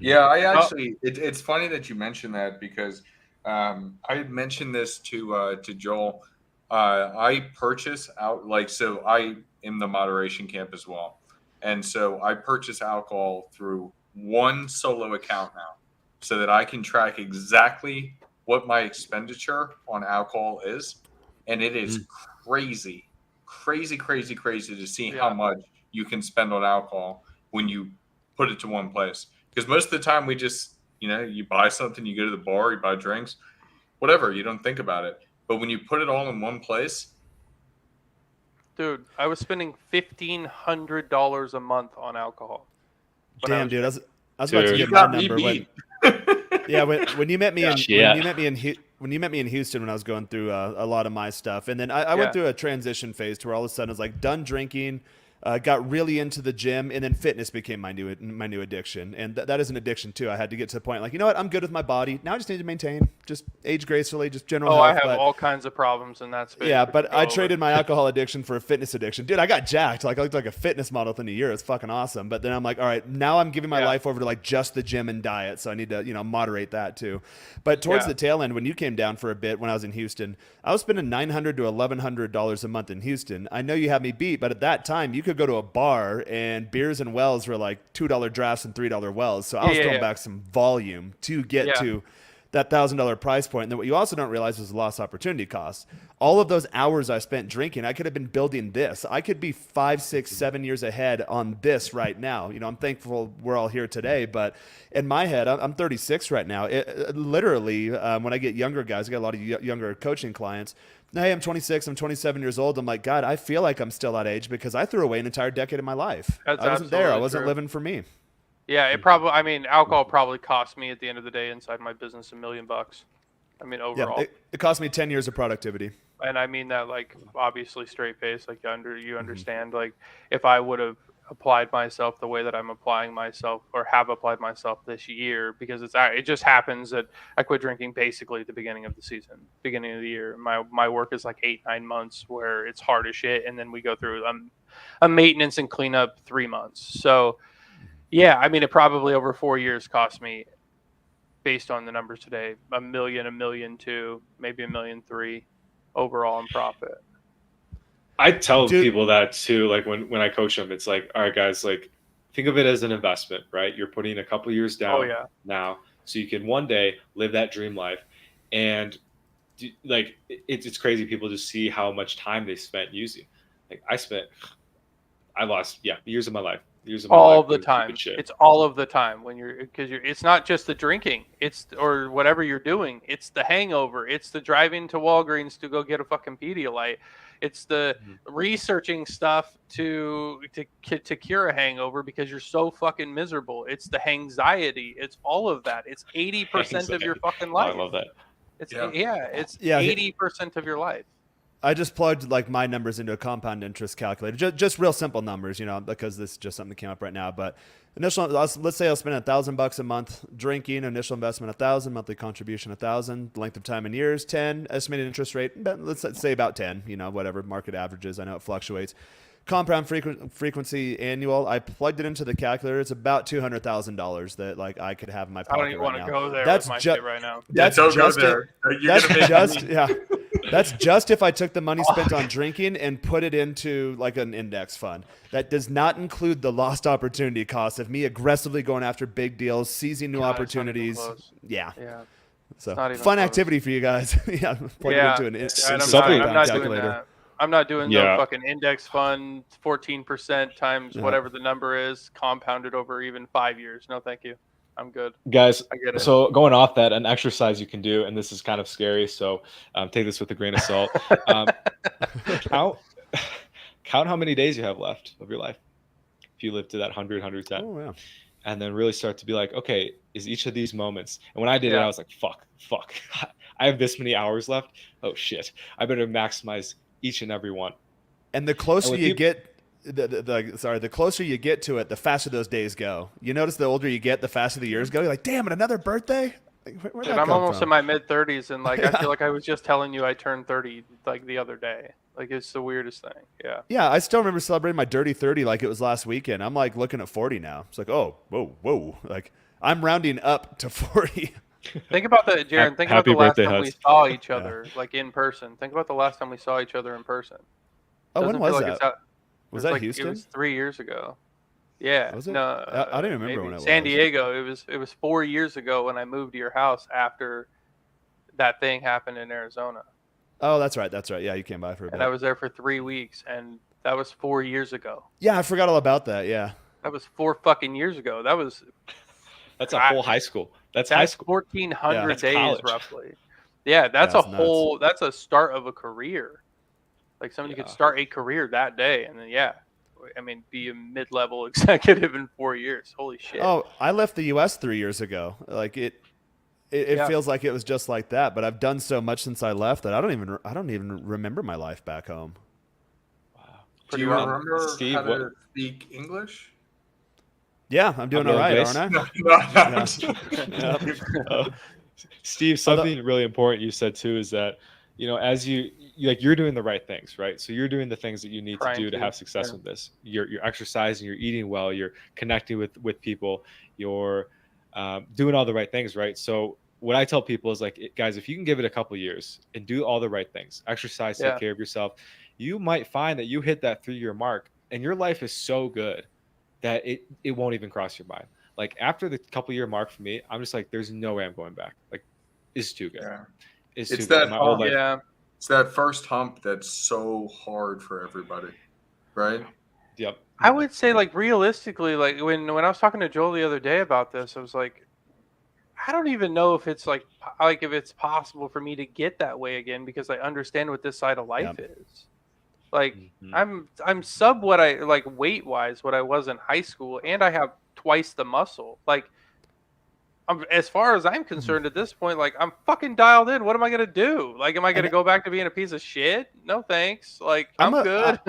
Yeah, I actually it's funny that you mentioned that because I had mentioned this to Joel. I purchase out so I am the moderation camp as well, and so I purchase alcohol through one solo account now, so that I can track exactly what my expenditure on alcohol is, and it is crazy to see how much you can spend on alcohol when you put it to one place. Because most of the time we just, you buy something, you go to the bar, you buy drinks, whatever, you don't think about it. But when you put it all in one place, dude, I was spending $1,500 a month on alcohol. Damn, dude, I was about to get my number. When you met me when you met me in Houston when I was going through a lot of my stuff, and then I went through a transition phase to where all of a sudden I was like done drinking, got really into the gym, and then fitness became my new addiction, and that is an addiction too. I had to get to the point like, you know what, I'm good with my body now. I just need to maintain, just age gracefully, just general health. I have all kinds of problems in that space. Yeah, but I traded my alcohol addiction for a fitness addiction. Dude, I got jacked. Like I looked like a fitness model within a year. It's fucking awesome. But then I'm like, all right, now I'm giving my life over to like just the gym and diet. So I need to, moderate that too. But towards the tail end, when you came down for a bit when I was in Houston, I was spending $900 to $1,100 a month in Houston. I know you had me beat, but at that time you could go to a bar and beers and wells were like $2 drafts and $3 wells. So I was throwing back some volume to get to that $1,000 price point. And then what you also don't realize is the lost opportunity cost. All of those hours I spent drinking, I could have been building this. I could be 5, 6, 7 years ahead on this right now. I'm thankful we're all here today, but in my head, I'm 36 right now. Literally, when I get younger guys, I got a lot of younger coaching clients. Hey, I'm 26, I'm 27 years old. I'm like, God, I feel like I'm still that age because I threw away an entire decade of my life. I wasn't there. I wasn't living for me. Yeah, alcohol probably cost me at the end of the day inside my business $1 million. I mean, overall. Yeah, it cost me 10 years of productivity. And I mean that, like, obviously straight face, like you understand, like, if I would have applied myself the way that I'm applying myself, or have applied myself this year, because it just happens that I quit drinking basically at the beginning of the season, beginning of the year. My work is like 8-9 months where it's hard as shit, and then we go through a maintenance and cleanup 3 months. So yeah, I mean, it probably over 4 years cost me, based on the numbers today, $1 million, $1.2 million, maybe $1.3 million overall in profit. I tell people that too. Like when I coach them, it's like, all right, guys, like think of it as an investment, right? You're putting a couple years down now, so you can one day live that dream life. And like it's crazy. People just see how much time they spent using. Like I lost years of my life. All the time. It's all of the time because it's not just the drinking, or whatever you're doing. It's the hangover. It's the driving to Walgreens to go get a fucking Pedialyte. It's the researching stuff to cure a hangover because you're so fucking miserable. It's the anxiety. It's all of that. It's 80% of your fucking life. I love that. It's 80% of your life. I just plugged like my numbers into a compound interest calculator, just real simple numbers, because this is just something that came up right now. But let's say I'll spend $1,000 a month drinking, initial investment 1,000, monthly contribution 1,000, length of time in years 10, estimated interest rate, let's say about 10, whatever market averages. I know it fluctuates. Compound frequency annual. I plugged it into the calculator. It's about $200,000 that like I could have in my pocket. I don't even want to go there with my shit right now. That's That's just if I took the money spent on drinking and put it into like an index fund. That does not include the lost opportunity cost of me aggressively going after big deals, seizing new opportunities. Yeah. So fun activity for you guys. Plug it into an I'm not doing that. I'm not doing the fucking index fund 14% times whatever the number is, compounded over even 5 years. No, thank you. I'm good. Guys, I get it. So going off that, an exercise you can do, and this is kind of scary, so take this with a grain of salt. Count how many days you have left of your life. If you live to that 100, 110. Oh, yeah. And then really start to be like, okay, is each of these moments. And when I did it, I was like, fuck. I have this many hours left. Oh, shit. I better maximize each and every one. And the closer you get, the closer you get to it, the faster those days go. You notice the older you get, the faster the years go. You're like, damn it, another birthday? Dude, I'm almost in my mid-30s, and like I feel like I was just telling you I turned 30 like the other day. Like it's the weirdest thing. Yeah. Yeah, I still remember celebrating my dirty 30 like it was last weekend. I'm like looking at 40 now. It's like, oh, whoa. Like I'm rounding up to 40. Think about that, Jaron. Think about the last time we saw each other, like in person. Think about the last time we saw each other in person. Oh, when was that? Was that like, Houston? It was 3 years ago. Yeah. Was it? No, I don't even remember when it was. San Diego. It was 4 years ago when I moved to your house after that thing happened in Arizona. Oh, that's right. Yeah, you came by for a bit. And I was there for 3 weeks, and that was 4 years ago. Yeah, I forgot all about that. Yeah. That was 4 fucking years ago. That's a whole high school. That's high school. 1,400 days college. roughly. Yeah, that's a start of a career. Like somebody could start a career that day, and then be a mid-level executive in 4 years. Holy shit! Oh, I left the U.S. 3 years ago. Like it feels like it was just like that. But I've done so much since I left that I don't even remember my life back home. Wow. Do you remember Steve, how to speak English? Yeah, I'm doing all right, aren't I? Steve, something really important you said too is that, as you're doing the right things, right? So you're doing the things that you need to do to have success with this. You're exercising, you're eating well, you're connecting with people, you're doing all the right things, right? So what I tell people is like, guys, if you can give it a couple years and do all the right things, exercise, take care of yourself, you might find that you hit that 3-year mark and your life is so good that it won't even cross your mind. Like after the couple year mark for me, I'm just like, there's no way I'm going back. Like it's too good. Yeah. It's too good. My whole life. Yeah. It's that first hump that's so hard for everybody, right? Yep. I would say like realistically, like when I was talking to Joel the other day about this, I was like, I don't even know if it's like if it's possible for me to get that way again because I understand what this side of life is. Like I'm sub what I like weight wise what I was in high school, and I have twice the muscle. Like as far as I'm concerned at this point, like I'm fucking dialed in. What am I gonna do? Like, am I gonna go back to being a piece of shit? No thanks. Like, I'm good.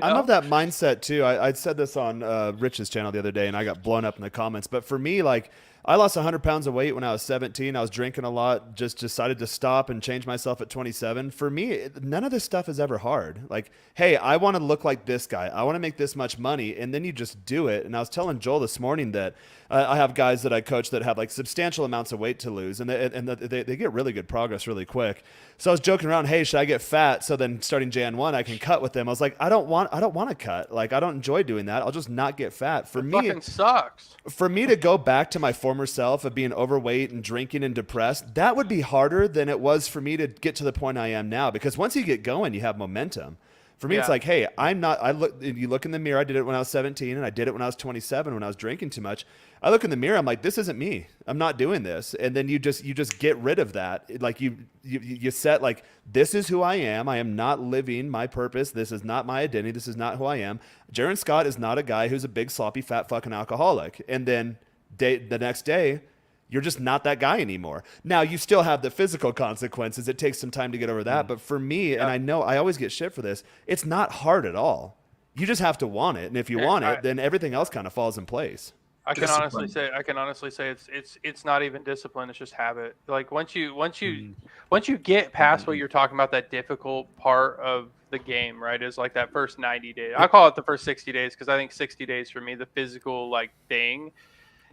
I'm of that mindset too. I said this on Rich's channel the other day, and I got blown up in the comments. But for me, like, I lost 100 pounds of weight when I was 17. I was drinking a lot, just decided to stop and change myself at 27. For me, none of this stuff is ever hard. Like, hey, I want to look like this guy. I want to make this much money. And then you just do it. And I was telling Joel this morning that I have guys that I coach that have like substantial amounts of weight to lose. And they get really good progress really quick. So I was joking around, hey, should I get fat? So then starting Jan 1, I can cut with them. I was like, I don't want to cut. Like, I don't enjoy doing that. I'll just not get fat. For me, fucking sucks. For me to go back to my former self of being overweight and drinking and depressed, that would be harder than it was for me to get to the point I am now. Because once you get going, you have momentum. For me, it's like, hey, you look in the mirror. I did it when I was 17 and I did it when I was 27 when I was drinking too much. I look in the mirror. I'm like, this isn't me. I'm not doing this. And then you just get rid of that. Like you set like, this is who I am. I am not living my purpose. This is not my identity. This is not who I am. Jaron Scott is not a guy who's a big sloppy fat fucking alcoholic. And then the next day, you're just not that guy anymore. Now, you still have the physical consequences. It takes some time to get over that. But for me, and I know I always get shit for this, it's not hard at all. You just have to want it. And if you want it, then everything else kind of falls in place. I can honestly say it's not even discipline. It's just habit. Like once you get past what you're talking about, that difficult part of the game, right, is like that first 90 days. I call it the first 60 days because I think 60 days for me, the physical like thing.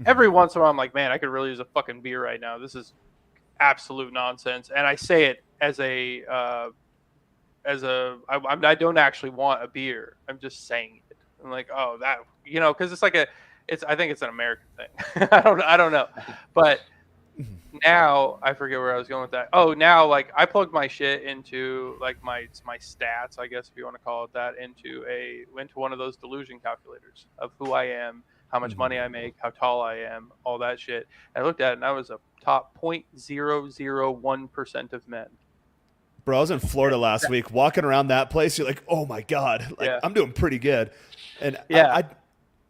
Every once in a while, I'm like, man, I could really use a fucking beer right now. This is absolute nonsense. And I say it I don't actually want a beer. I'm just saying it. I'm like, oh, that, because it's like I think it's an American thing. I don't know. But now I forget where I was going with that. Oh, now like I plugged my shit into like my stats, I guess if you want to call it that, into one of those delusion calculators of who I am, how much money I make, how tall I am, all that shit. And I looked at it and I was a top 0.001% of men. Bro, I was in Florida last week, walking around that place. You're like, oh my God, like I'm doing pretty good. And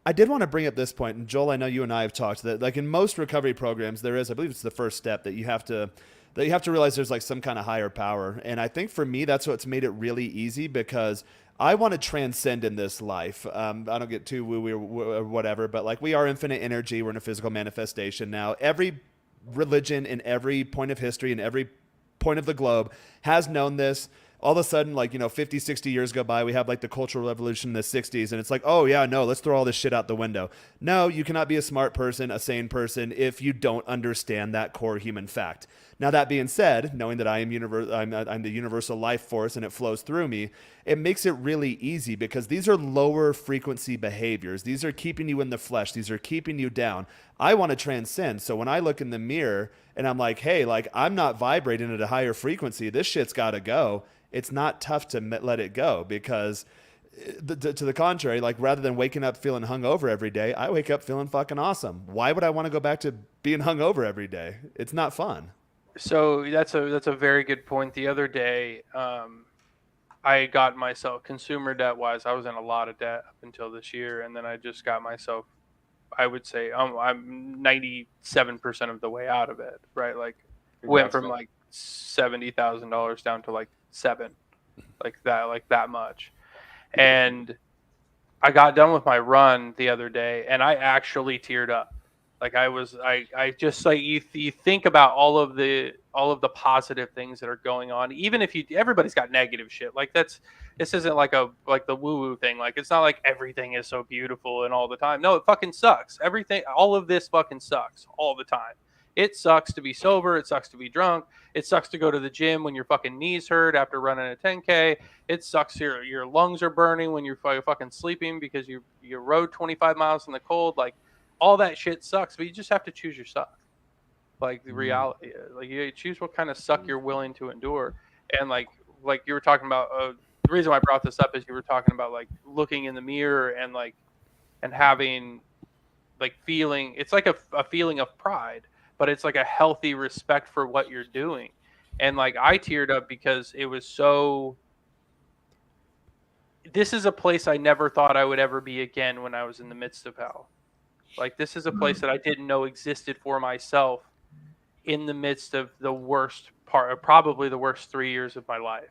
I did want to bring up this point, and Joel, I know you and I have talked that like in most recovery programs, there is, I believe it's the first step that you have to realize there's like some kind of higher power. And I think for me, that's what's made it really easy because I want to transcend in this life. I don't get too woo-woo or whatever, but like we are infinite energy. We're in a physical manifestation now. Every religion in every point of history in every point of the globe has known this. All of a sudden, like, 50, 60 years go by, we have like the Cultural Revolution in the 60s, and it's like, oh yeah, no, let's throw all this shit out the window. No, you cannot be a smart person, a sane person, if you don't understand that core human fact. Now, that being said, knowing that I'm the universal life force and it flows through me, it makes it really easy because these are lower frequency behaviors. These are keeping you in the flesh. These are keeping you down. I want to transcend. So when I look in the mirror and I'm like, hey, like I'm not vibrating at a higher frequency, this shit's got to go. It's not tough to let it go because to the contrary, like rather than waking up feeling hungover every day, I wake up feeling fucking awesome. Why would I want to go back to being hungover every day? It's not fun. So that's a very good point. The other day, I got myself consumer debt wise. I was in a lot of debt up until this year, and then I just got myself. I would say I'm 97% of the way out of it. Right, like went from like $70,000 down to like $7,000, like that much. And I got done with my run the other day, and I actually teared up. Like I just like you think about all of the positive things that are going on. Even if everybody's got negative shit. Like this isn't like the woo woo thing. Like it's not like everything is so beautiful and all the time. No, it fucking sucks. Everything, all of this fucking sucks all the time. It sucks to be sober. It sucks to be drunk. It sucks to go to the gym when your fucking knees hurt after running a 10K. It sucks your lungs are burning when you're fucking sleeping because you rode 25 miles in the cold. Like all that shit sucks, but you just have to choose your suck. Like the reality, like you choose what kind of suck you're willing to endure. And like you were talking about, the reason why I brought this up is you were talking about like looking in the mirror and having like feeling. It's like a feeling of pride. But it's like a healthy respect for what you're doing. And like I teared up because it was so. This is a place I never thought I would ever be again when I was in the midst of hell. Like, this is a place that I didn't know existed for myself in the midst of the worst part, probably the worst 3 years of my life.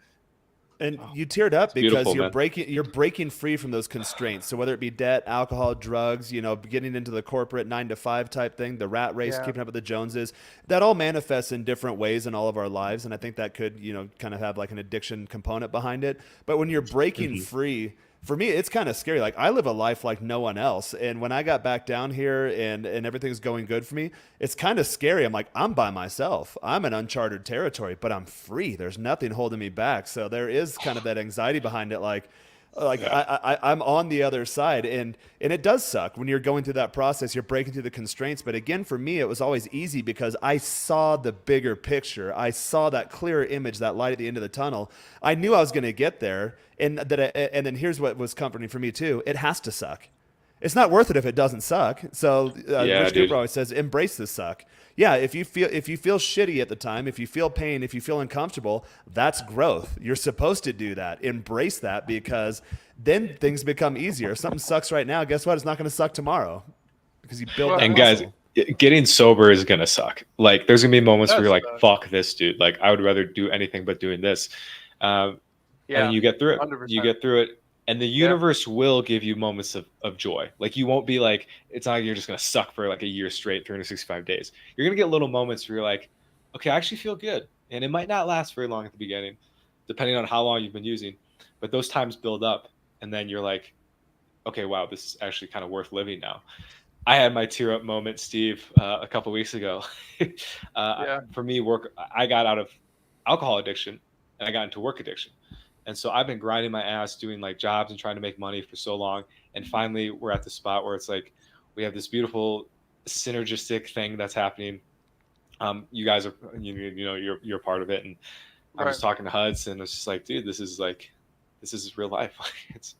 And you teared up because you're man. you're breaking free from those constraints. So whether it be debt, alcohol, drugs, getting into the corporate 9-to-5 type thing, the rat race, keeping up with the Joneses, that all manifests in different ways in all of our lives. And I think that could, kind of have like an addiction component behind it. But when you're breaking free, for me, it's kind of scary. Like, I live a life like no one else. And when I got back down here and everything's going good for me, it's kind of scary. I'm like, I'm by myself. I'm in uncharted territory, but I'm free. There's nothing holding me back. So there is kind of that anxiety behind it. I'm on the other side, and it does suck when you're going through that process. You're breaking through the constraints, but again, for me, it was always easy because I saw the bigger picture. I saw that clearer image, that light at the end of the tunnel. I knew I was going to get there, and then here's what was comforting for me too: it has to suck. It's not worth it if it doesn't suck. So Rich Cooper always says, embrace the suck. Yeah, if you feel shitty at the time, if you feel pain, if you feel uncomfortable, that's growth. You're supposed to do that. Embrace that, because then things become easier. If something sucks right now, guess what? It's not going to suck tomorrow because you build that And muscle. guys, getting sober is going to suck. Like, there's going to be moments where you're like, fuck this, dude. Like, I would rather do anything but doing this. And you get through it. 100%. You get through it. And the universe will give you moments of joy. Like, you won't be like, it's not like you're just going to suck for like a year straight, 365 days. You're going to get little moments where you're like, okay, I actually feel good. And it might not last very long at the beginning, depending on how long you've been using. But those times build up. And then you're like, okay, wow, this is actually kind of worth living now. I had my tear up moment, Steve, a couple of weeks ago. For me, I got out of alcohol addiction and I got into work addiction. And so I've been grinding my ass doing like jobs and trying to make money for so long. And finally we're at the spot where it's like, we have this beautiful synergistic thing that's happening. You guys are, you're part of it. And I was talking to Huds, and it's just like, dude, this is real life. It's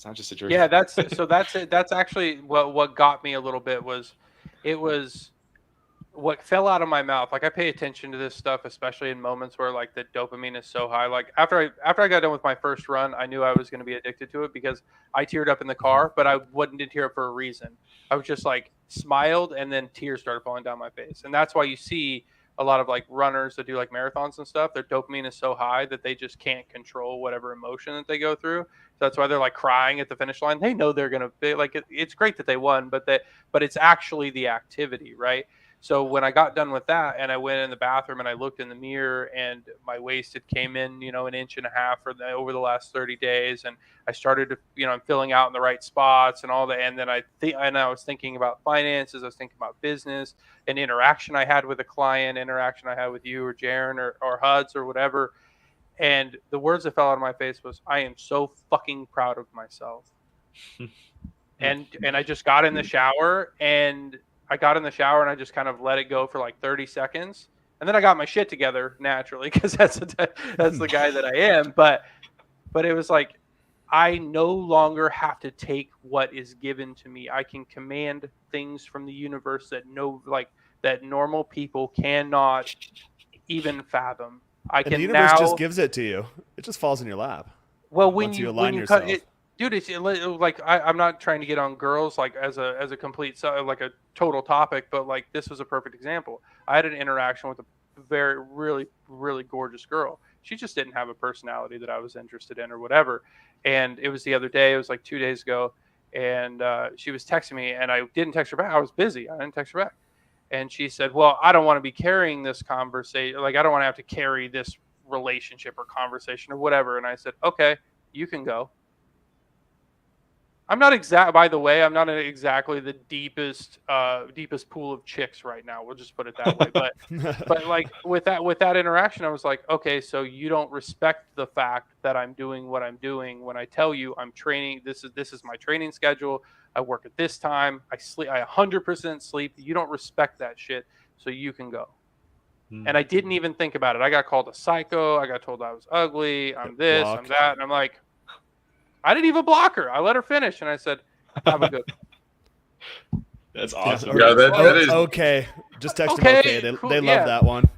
not just a dream. Yeah, that's it. That's actually what got me a little bit was what fell out of my mouth. Like, I pay attention to this stuff, especially in moments where like the dopamine is so high. Like, after I got done with my first run, I knew I was going to be addicted to it because I teared up in the car, but I didn't tear up for a reason. I was just like smiled, and then tears started falling down my face. And that's why you see a lot of like runners that do like marathons and stuff, their dopamine is so high that they just can't control whatever emotion that they go through. So that's why they're like crying at the finish line. They know they're going to be like, it's great that they won, but it's actually the activity, right? So when I got done with that and I went in the bathroom and I looked in the mirror, and my waist had came in, 1.5 inches over the last 30 days. And I started to, I'm filling out in the right spots and all that. And then I was thinking about finances. I was thinking about business, an interaction I had with a client, interaction I had with you or Jaron or Huds or whatever. And the words that fell out of my face was, I am so fucking proud of myself. and I just got in the shower, and I just kind of let it go for like 30 seconds. And then I got my shit together naturally, because that's the guy that I am. But it was like, I no longer have to take what is given to me. I can command things from the universe that normal people cannot even fathom. The universe just gives it to you. It just falls in your lap. Well, when you yourself. Dude, it's like I'm not trying to get on girls like as a complete like a total topic, but like this was a perfect example. I had an interaction with a very really really gorgeous girl. She just didn't have a personality that I was interested in or whatever. And it was the other day. It was like 2 days ago, and she was texting me, and I didn't text her back. I was busy. I didn't text her back. And she said, well, I don't want to be carrying this conversation. Like, I don't want to have to carry this relationship or conversation or whatever. And I said, okay, you can go. By the way, I'm not in exactly the deepest pool of chicks right now. We'll just put it that way. But like with that interaction, I was like, okay, so you don't respect the fact that I'm doing what I'm doing when I tell you I'm training. This is my training schedule. I work at this time. I sleep. I 100% sleep. You don't respect that shit, so you can go. And I didn't even think about it. I got called a psycho. I got told I was ugly. I'm this. I'm that. And I'm like, I didn't even block her. I let her finish, and I said, "Have a good one." That's awesome. Yeah, that is okay. Just text them. Okay, they love that one.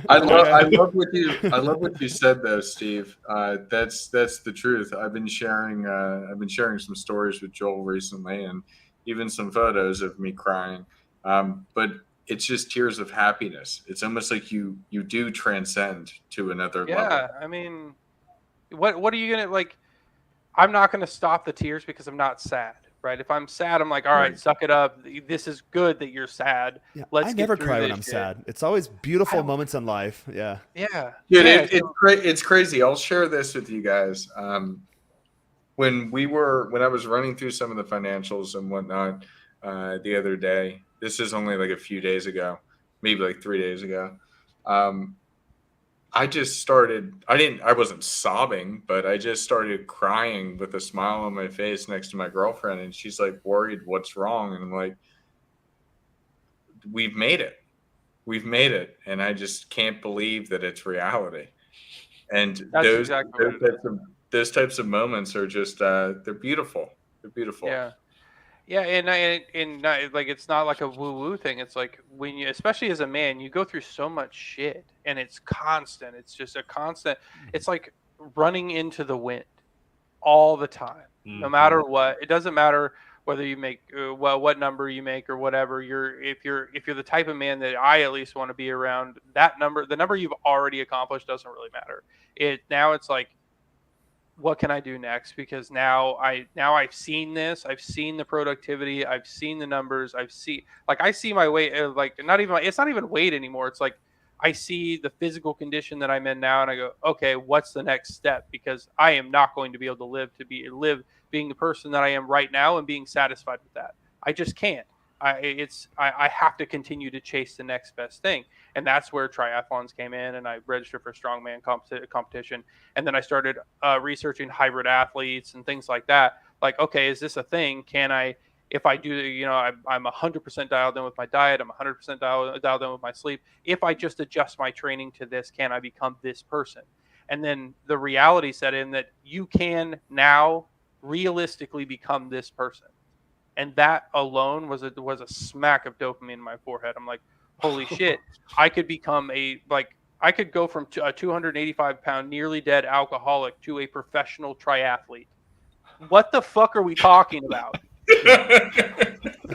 I love what you said though, Steve. That's the truth. I've been sharing some stories with Joel recently, and even some photos of me crying. But it's just tears of happiness. It's almost like you do transcend to another level. Yeah, I mean, what are you gonna like? I'm not gonna stop the tears because I'm not sad, right? If I'm sad, I'm like, all right, suck it up. This is good that you're sad. Yeah, Let's I get never through cry when this I'm shit. sad. It's always beautiful moments in life. Yeah. Yeah. Dude, yeah, it's crazy. I'll share this with you guys. When I was running through some of the financials and whatnot the other day, this is only like a few days ago, maybe like 3 days ago. I just started, I wasn't sobbing, but I just started crying with a smile on my face next to my girlfriend. And she's like worried, what's wrong? And I'm like, we've made it. We've made it. And I just can't believe that it's reality. And those types of moments are just, they're beautiful. They're beautiful. Yeah. Yeah, and like it's not like a woo-woo thing. It's like when you, especially as a man, you go through so much shit, and it's constant. It's just a constant. It's like running into the wind all the time, no matter what. It doesn't matter whether you make what number you make or whatever. If you're the type of man that I at least want to be around, that number, the number you've already accomplished doesn't really matter. It's like, what can I do next? Because now I've seen this. I've seen the productivity. I've seen the numbers. I see my weight. Like it's not even weight anymore. It's like I see the physical condition that I'm in now, and I go, okay, what's the next step? Because I am not going to be able to live being the person that I am right now and being satisfied with that. I just can't. I have to continue to chase the next best thing. And that's where triathlons came in, and I registered for strongman competition. And then I started researching hybrid athletes and things like that. Like, okay, is this a thing? Can I, if I do, I'm 100% dialed in with my diet. I'm 100% dialed in with my sleep. If I just adjust my training to this, can I become this person? And then the reality set in that you can now realistically become this person. And that alone was a smack of dopamine in my forehead. I'm like, holy shit, I could become I could go from a 285-pound nearly dead alcoholic to a professional triathlete. What the fuck are we talking about?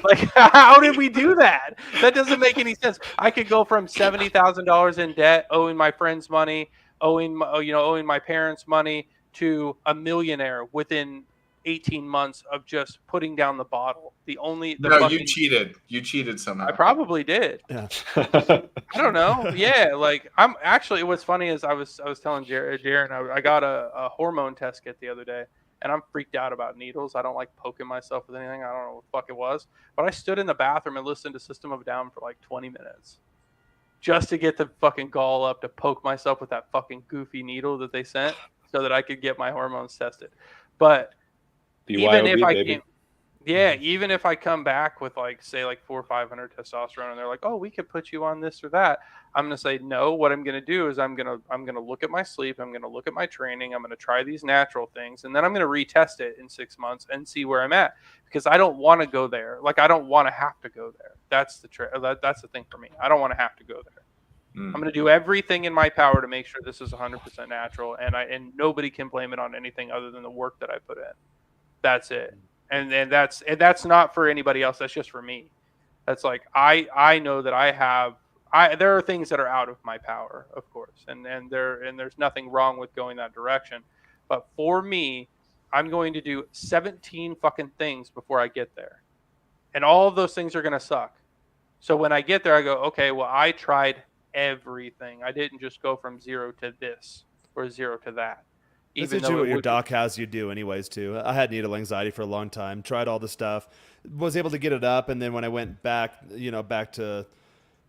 Like, how did we do that? That doesn't make any sense. I could go from $70,000 in debt, owing my friends money, owing my parents money, to a millionaire within 18 months of just putting down the bottle. You cheated. You cheated somehow. I probably did. Yeah. I don't know. Yeah, like I'm actually. What's funny is I was telling Jaren I got a hormone test kit the other day, and I'm freaked out about needles. I don't like poking myself with anything. I don't know what the fuck it was, but I stood in the bathroom and listened to System of a Down for like 20 minutes, just to get the fucking gall up to poke myself with that fucking goofy needle that they sent, so that I could get my hormones tested. But even if I come back with like 400 or 500 testosterone, and they're like, oh, we could put you on this or that, I'm going to say no. What I'm going to do is I'm going to look at my sleep. I'm going to look at my training. I'm going to try these natural things, and then I'm going to retest it in 6 months and see where I'm at, because I don't want to go there. Like, I don't want to have to go there. That's the thing for me. I don't want to have to go there. I'm going to do everything in my power to make sure this is 100% natural, and nobody can blame it on anything other than the work that I put in. That's it. And that's not for anybody else. That's just for me. That's like, I know that there are things that are out of my power, of course. And there's nothing wrong with going that direction. But for me, I'm going to do 17 fucking things before I get there. And all of those things are going to suck. So when I get there, I go, okay, well, I tried everything. I didn't just go from 0 to this or 0 to that. That's usually what your doc has you do anyways, too. I had needle anxiety for a long time, tried all the stuff, was able to get it up, and then when I went back to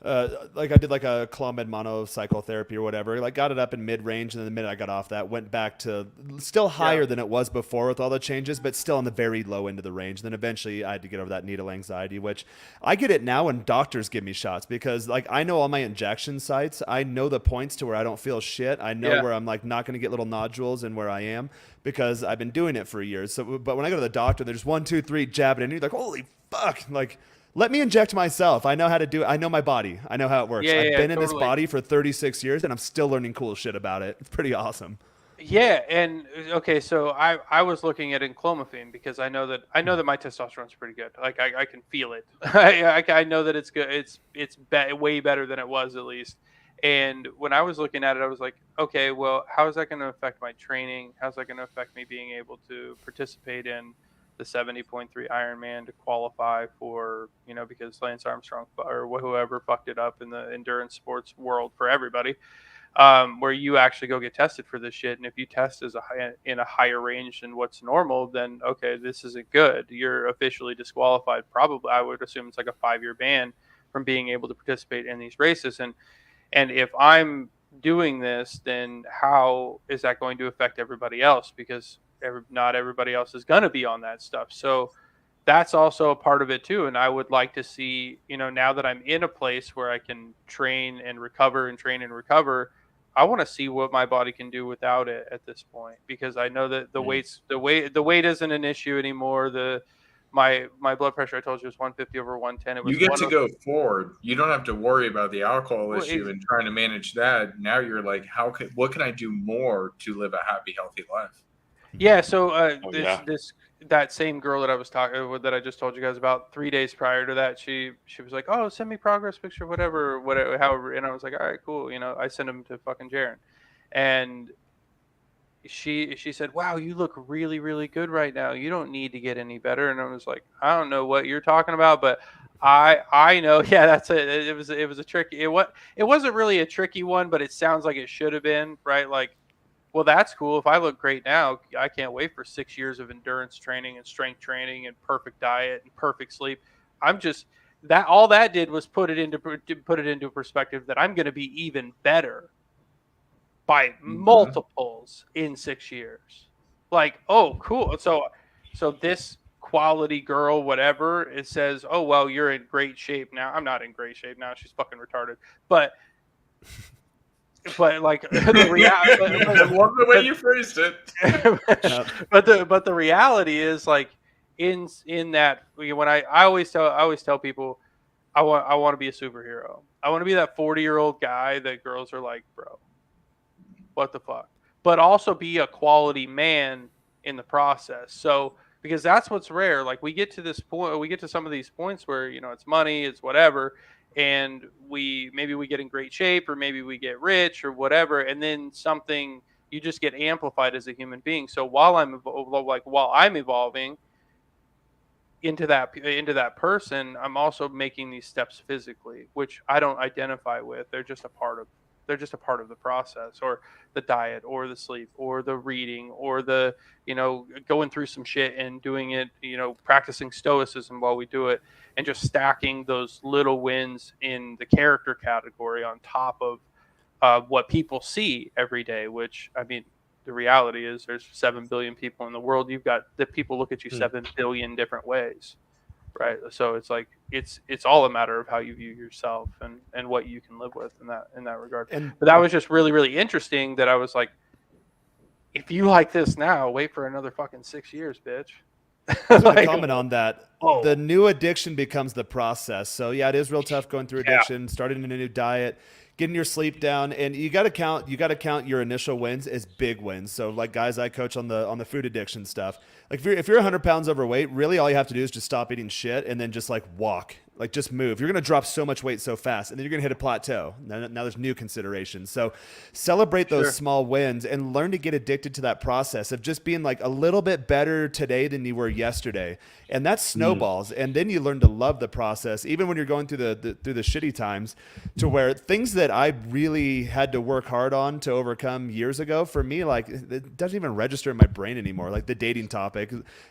like I did like a Clomid monocycle or whatever, like got it up in mid-range, and then the minute I got off that, went back to still higher than it was before with all the changes, but still on the very low end of the range. Then eventually I had to get over that needle anxiety, which I get it now when doctors give me shots, because like I know all my injection sites. I know the points to where I don't feel shit. I know where I'm like not going to get little nodules and where I am, because I've been doing it for years. So, but when I go to the doctor, there's 1, 2, 3, jab it in, and you're like, holy fuck, like, let me inject myself. I know how to do it. I know my body. I know how it works. I've been in this body for 36 years, and I'm still learning cool shit about it. It's pretty awesome. Yeah, and okay, so I was looking at enclomiphene because I know that my testosterone's pretty good. Like I can feel it. I know that it's good. Way better than it was, at least. And when I was looking at it, I was like, okay, well, how is that going to affect my training? How's that going to affect me being able to participate in the 70.3 Ironman to qualify for, because Lance Armstrong or whoever fucked it up in the endurance sports world for everybody, where you actually go get tested for this shit. And if you test in a higher range than what's normal, then okay, this isn't good. You're officially disqualified. Probably, I would assume it's like a 5-year ban from being able to participate in these races. And if I'm doing this, then how is that going to affect everybody else? Because not everybody else is going to be on that stuff. So that's also a part of it too. And I would like to see, now that I'm in a place where I can train and recover and train and recover, I want to see what my body can do without it at this point, because I know that the weight isn't an issue anymore. My blood pressure, I told you, was 150 over 110. It was you get to go forward. You don't have to worry about the alcohol issue and trying to manage that. Now you're like, what can I do more to live a happy, healthy life? Yeah. So that same girl that I was talking with, that I just told you guys about, 3 days prior to that, she was like, oh, send me progress picture, whatever, however. And I was like, all right, cool. I sent him to fucking Jaren, and she said, wow, you look really, really good right now. You don't need to get any better. And I was like, I don't know what you're talking about, but I know. Yeah, that's it. It was a tricky, it wasn't really a tricky one, but it sounds like it should have been, right? Like, well, that's cool. If I look great now, I can't wait for 6 years of endurance training and strength training and perfect diet and perfect sleep. I'm just all that did was put it into perspective that I'm going to be even better by multiples in 6 years. Like, oh, cool. So this quality girl, whatever, it says, oh, well, you're in great shape now. I'm not in great shape now. She's fucking retarded. But like the reality, I love the way you phrased it. but the reality is, like, in that, when I always tell people, I want to be a superhero. I want to be that 40-year-old guy that girls are like, bro, what the fuck? But also be a quality man in the process. So, because that's what's rare. Like, we get to this point, we get to some of these points where, it's money, it's whatever, and maybe we get in great shape, or maybe we get rich or whatever, and then you just get amplified as a human being. So while I'm evolving into that person, I'm also making these steps physically, which I don't identify with. They're just a part of the process, or the diet, or the sleep, or the reading, or the going through some shit and doing it, practicing stoicism while we do it, and just stacking those little wins in the character category on top of what people see every day. Which, I mean, the reality is there's 7 billion people in the world. You've got the people look at you 7 billion different ways. Right. So it's like, it's all a matter of how you view yourself and what you can live with in that regard. But that was just really, really interesting, that I was like, if you like this now, wait for another fucking 6 years, bitch. Like, comment on that. Oh. The new addiction becomes the process. So yeah, it is real tough going through addiction, starting in a new diet, getting your sleep down, and you got to count your initial wins as big wins. So like guys I coach on the food addiction stuff, like if you're 100 pounds overweight, really all you have to do is just stop eating shit and then just like walk, like just move. You're going to drop so much weight so fast, and then you're going to hit a plateau. Now there's new considerations. So celebrate those small wins and learn to get addicted to that process of just being like a little bit better today than you were yesterday. And that snowballs. And then you learn to love the process, even when you're going through the shitty times, to where things that I really had to work hard on to overcome years ago, for me, like, it doesn't even register in my brain anymore. Like the dating topic,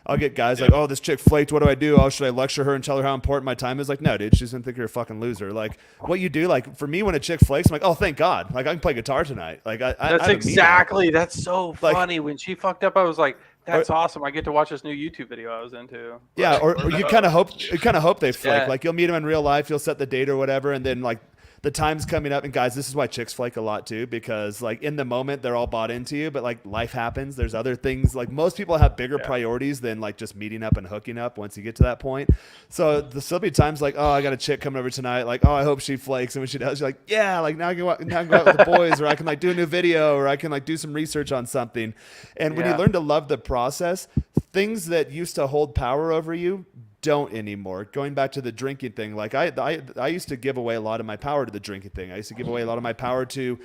I'll get guys like, oh, this chick flaked, what do I do? Oh, should I lecture her and tell her how important my time is? Like, no, dude, she's gonna think you're a fucking loser. Like, what you do, like, for me, when a chick flakes, I'm like, oh, thank God, like I can play guitar tonight. Like, that's so funny. When she fucked up, I was like, that's awesome. I get to watch this new YouTube video I was into. Yeah, or you kind of hope they flake. Yeah. Like, you'll meet them in real life, you'll set the date or whatever, and then like the time's coming up, and guys, this is why chicks flake a lot too, because like in the moment they're all bought into you, but like life happens. There's other things, like most people have bigger priorities than like just meeting up and hooking up once you get to that point. So there'll be times like, oh, I got a chick coming over tonight, like, oh, I hope she flakes, and when she does, you're like, yeah, like now I can go out with the boys, or I can like do a new video, or I can like do some research on something. And when you learn to love the process, things that used to hold power over you don't anymore. Going back to the drinking thing, like I used to give away a lot of my power to the drinking thing. I used to give away a lot of my power to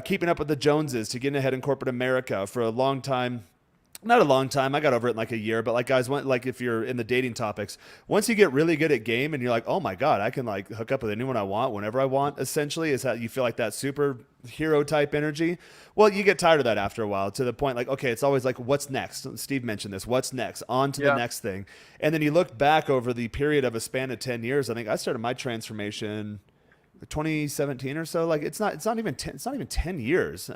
keeping up with the Joneses, to getting ahead in corporate America for a long time. Not a long time. I got over it in like a year, but like guys, like if you're in the dating topics, once you get really good at game and you're like, oh my God, I can like hook up with anyone I want, whenever I want, essentially, is how you feel like that superhero type energy. Well, you get tired of that after a while, to the point like, okay, it's always like, what's next? Steve mentioned this. What's next? On to the next thing. And then you look back over the period of a span of 10 years. I think I started my transformation 2017 or so. Like it's not even 10 years.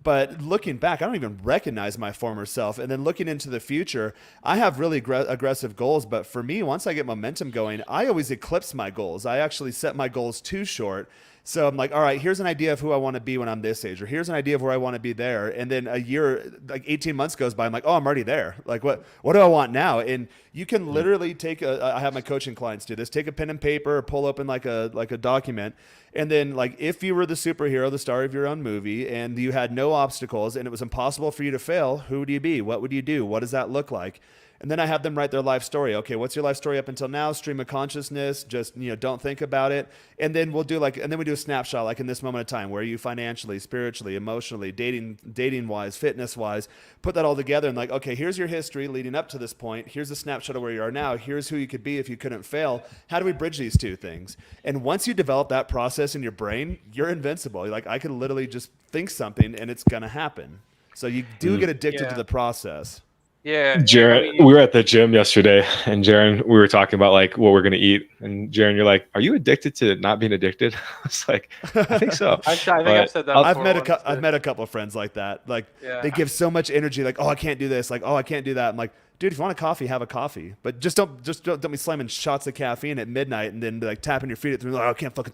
But looking back, I don't even recognize my former self. And then looking into the future, I have really aggressive goals. But for me, once I get momentum going, I always eclipse my goals. I actually set my goals too short. So I'm like, all right, here's an idea of who I want to be when I'm this age, or here's an idea of where I want to be there. And then a year, like 18 months goes by, I'm like, oh, I'm already there. Like, what do I want now? And you can literally I have my coaching clients do this, take a pen and paper, or pull open like a document. And then like, if you were the superhero, the star of your own movie, and you had no obstacles and it was impossible for you to fail, who would you be? What would you do? What does that look like? And then I have them write their life story. Okay, what's your life story up until now? Stream of consciousness. Just, don't think about it. And then we do a snapshot, like in this moment of time. Where are you financially, spiritually, emotionally, dating wise, fitness wise? Put that all together and like, okay, here's your history leading up to this point. Here's a snapshot of where you are now. Here's who you could be if you couldn't fail. How do we bridge these two things? And once you develop that process in your brain, you're invincible. You're like, I can literally just think something and it's gonna happen. So you do get addicted to the process. Yeah, Jaron, we were at the gym yesterday, and Jaron, we were talking about like what we're gonna eat, and Jaron, you're like, "Are you addicted to not being addicted?" I was like, "I think so." I think I've said that. I've met a couple of friends like that. Like they give so much energy, like, "Oh, I can't do this," like, "Oh, I can't do that." I'm like, dude, if you want a coffee, have a coffee, but just don't be slamming shots of caffeine at midnight and then like tapping your feet at 3. Like, oh, I can't fucking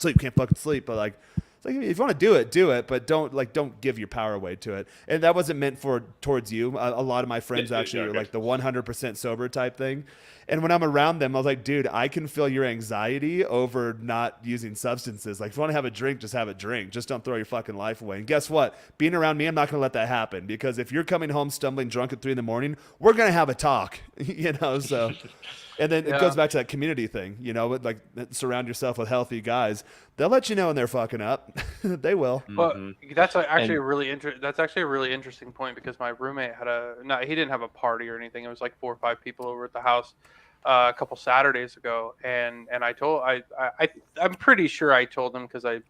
sleep. But like, it's like if you want to do it, but don't give your power away to it. And that wasn't meant towards you. A lot of my friends actually are like the 100% sober type thing. And when I'm around them, I was like, dude, I can feel your anxiety over not using substances. Like, if you want to have a drink, just have a drink. Just don't throw your fucking life away. And guess what? Being around me, I'm not going to let that happen, because if you're coming home stumbling drunk at 3 a.m, we're going to have a talk, so. And then it goes back to that community thing, like surround yourself with healthy guys. They'll let you know when they're fucking up. They will. Well, that's actually a really interesting point, because my roommate he didn't have a party or anything. It was like 4 or 5 people over at the house a couple Saturdays ago, and I'm pretty sure I told him, because I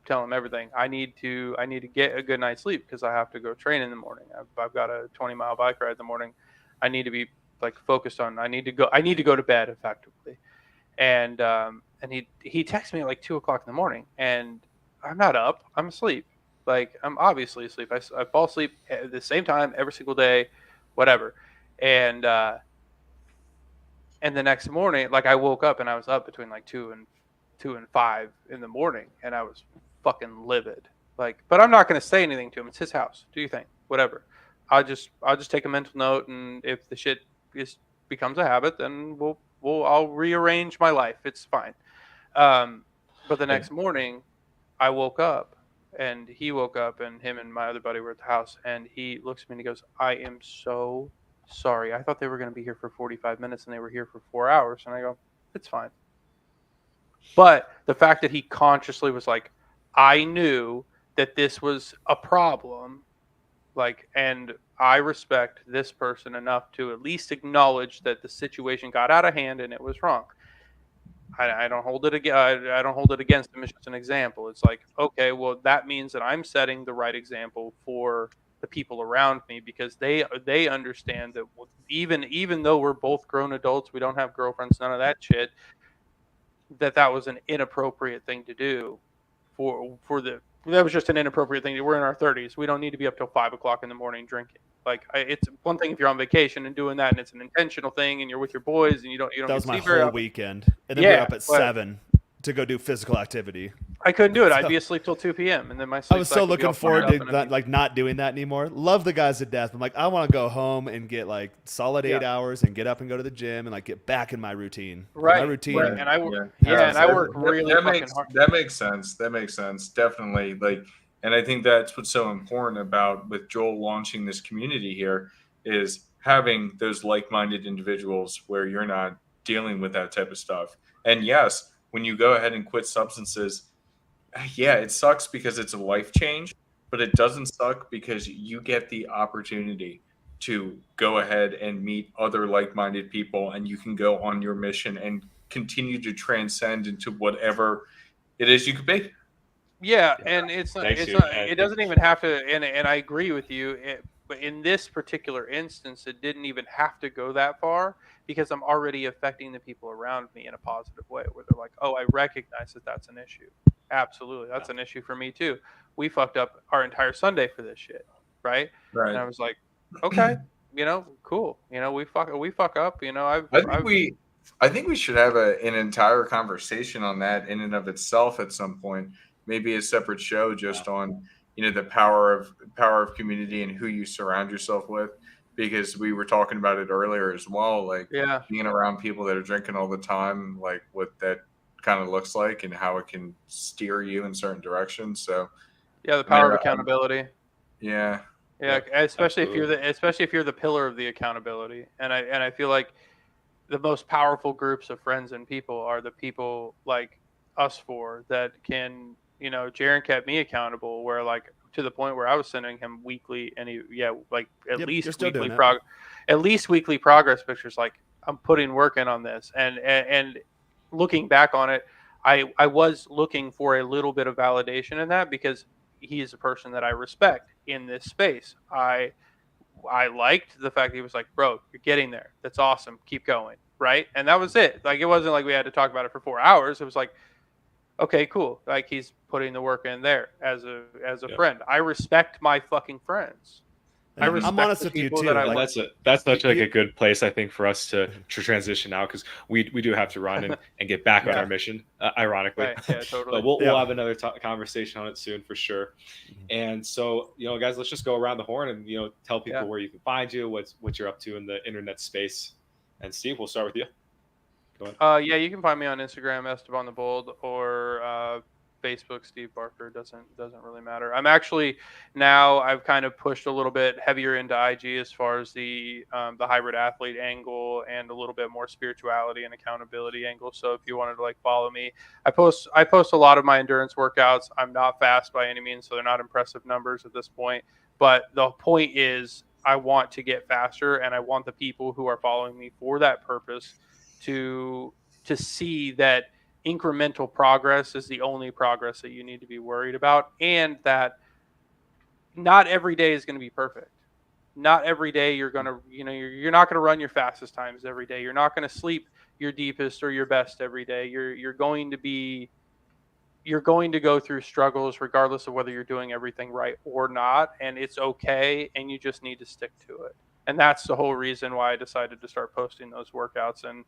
tell him everything. I need to get a good night's sleep, because I have to go train in the morning. I've got a 20-mile bike ride in the morning. I need to be like focused on. I need to go to bed effectively. And he texted me at like 2 o'clock in the morning, and I'm not up. I'm asleep. Like, I'm obviously asleep. I fall asleep at the same time every single day, whatever. And the next morning, like, I woke up and I was up between like 2 and 5 in the morning, and I was fucking livid. Like, but I'm not going to say anything to him. It's his house. Do you think? Whatever. I'll just take a mental note, and if the shit becomes a habit, then I'll rearrange my life. It's fine. But the next morning, I woke up, and he woke up, and him and my other buddy were at the house, and he looks at me and he goes, "I am so sorry. I thought they were going to be here for 45 minutes, and they were here for 4 hours." And I go, "It's fine." But the fact that he consciously was like, I knew that this was a problem, like, and I respect this person enough to at least acknowledge that the situation got out of hand and it was wrong. I don't hold it against him. It's just an example. It's like, okay, well, that means that I'm setting the right example for the people around me, because they understand that even though we're both grown adults, we don't have girlfriends, none of that shit, that was an inappropriate thing to do that was just an inappropriate thing. We're in our 30s. We don't need to be up till 5 o'clock in the morning drinking. Like, it's one thing if you're on vacation and doing that, and it's an intentional thing, and you're with your boys, and you don't. That was my whole weekend, and then we're up at 7 to go do physical activity. I couldn't do it. So- I'd be asleep till 2 p.m. and then my I sleep was so cycle would be looking all forward fucked to up and that, like not doing that anymore. Love the guys to death. I'm like, I want to go home and get like solid 8 hours and get up and go to the gym and like get back in my routine. Right. My routine. Right. And I work really fucking hard. That makes sense. That makes sense. Definitely. Like, and I think that's what's so important about with Joel launching this community here is having those like-minded individuals where you're not dealing with that type of stuff. And yes, when you go ahead and quit substances, yeah, it sucks because it's a life change, but it doesn't suck because you get the opportunity to go ahead and meet other like-minded people, and you can go on your mission and continue to transcend into whatever it is you could be. Yeah, and it's not, Thanks, it's dude. not, it doesn't even have to, and I agree with you. But in this particular instance, it didn't even have to go that far because I'm already affecting the people around me in a positive way, where they're like, "Oh, I recognize that that's an issue. Absolutely, that's an issue for me too. We fucked up our entire Sunday for this shit, right?" Right. And I was like, "Okay, cool. We fuck up. I think we should have an entire conversation on that in and of itself at some point. Maybe a separate show just on the power of community and who you surround yourself with, because we were talking about it earlier as well, like being around people that are drinking all the time, like what that kind of looks like and how it can steer you in certain directions. So the power of accountability. Yeah, especially if you're the pillar of the accountability. And I feel like the most powerful groups of friends and people are the people like us four that can, Jaron kept me accountable, where like to the point where I was sending him weekly and at least weekly progress pictures. Like, I'm putting work in on this. And looking back on it, I was looking for a little bit of validation in that because he is a person that I respect in this space. I liked the fact that he was like, "Bro, you're getting there. That's awesome. Keep going." Right. And that was it. Like, it wasn't like we had to talk about it for 4 hours. It was like, okay, cool. Like, he's putting the work in there as a friend. I respect my fucking friends. I'm honest with you too. That's such like a good place, I think, for us to transition now, because we do have to run and get back on our mission. Ironically, right. Yeah, totally. But we'll have another conversation on it soon for sure. And so, guys, let's just go around the horn and tell people where you can find you, what you're up to in the internet space. And Steve, we'll start with you. Go ahead. You can find me on Instagram, Esteban the Bold, or Facebook, Steve Barker. Doesn't really matter. I'm actually now, I've kind of pushed a little bit heavier into IG as far as the hybrid athlete angle and a little bit more spirituality and accountability angle. So if you wanted to follow me, I post a lot of my endurance workouts. I'm not fast by any means, so they're not impressive numbers at this point. But the point is, I want to get faster, and I want the people who are following me for that purpose to see that incremental progress is the only progress that you need to be worried about, and that not every day is going to be perfect. Not every day you're going to, you're not going to run your fastest times every day. You're not going to sleep your deepest or your best every day. You're going to go through struggles regardless of whether you're doing everything right or not, and it's okay, and you just need to stick to it. And that's the whole reason why I decided to start posting those workouts and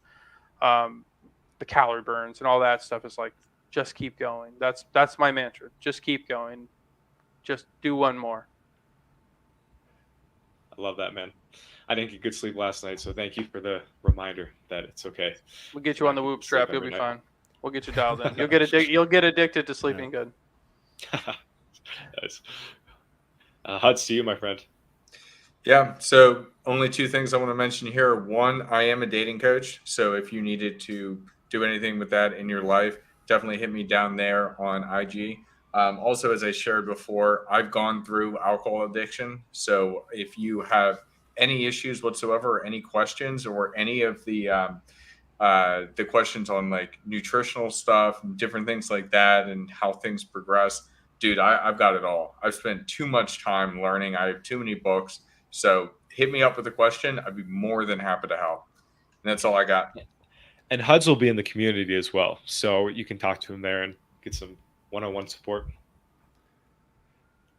the calorie burns and all that stuff. Is like, just keep going. That's my mantra. Just keep going. Just do one more. I love that, man. I didn't get good sleep last night, so thank you for the reminder that it's okay. We'll get you on the whoop strap. You'll be fine. We'll get you dialed in. You'll get addicted to sleeping good. Nice. Huds to you, my friend. Yeah. So only 2 things I want to mention here. One, I am a dating coach. So if you needed to do anything with that in your life, definitely hit me down there on IG. Also, as I shared before, I've gone through alcohol addiction. So if you have any issues whatsoever, any questions, or any of the questions on like nutritional stuff, different things like that, and how things progress, dude, I've got it all. I've spent too much time learning. I have too many books. So hit me up with a question. I'd be more than happy to help. And that's all I got. And Huds will be in the community as well, so you can talk to him there and get some one-on-one support.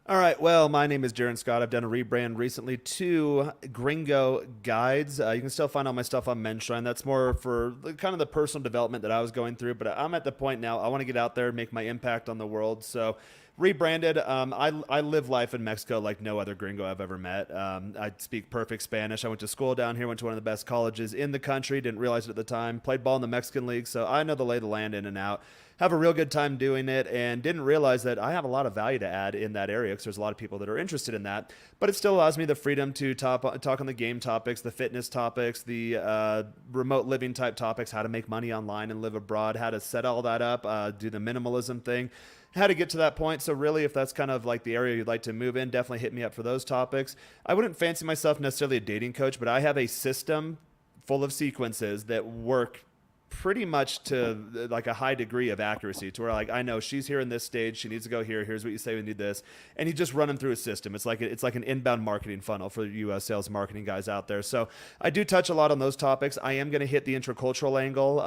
All right. Well, my name is Jaron Scott. I've done a rebrand recently to Gringo Guides. You can still find all my stuff on Men's Shrine. That's more for kind of the personal development that I was going through. But I'm at the point now, I want to get out there and make my impact on the world. So rebranded. I live life in Mexico like no other gringo I've ever met. I speak perfect Spanish. I went to school down here, went to one of the best colleges in the country. Didn't realize it at the time. Played ball in the Mexican League. So I know the lay of the land in and out. Have a real good time doing it, and didn't realize that I have a lot of value to add in that area because there's a lot of people that are interested in that. But it still allows me the freedom to talk on the game topics, the fitness topics, the remote living type topics, how to make money online and live abroad, how to set all that up, do the minimalism thing, how to get to that point. So really, if that's kind of like the area you'd like to move in, definitely hit me up for those topics. I wouldn't fancy myself necessarily a dating coach, but I have a system full of sequences that work pretty much to like a high degree of accuracy to where like I know she's here in this stage, she needs to go here, here's what you say, we need this, and you just run them through a system. It's like an inbound marketing funnel for you sales marketing guys out there. So I do touch a lot on those topics. I am going to hit the intercultural angle.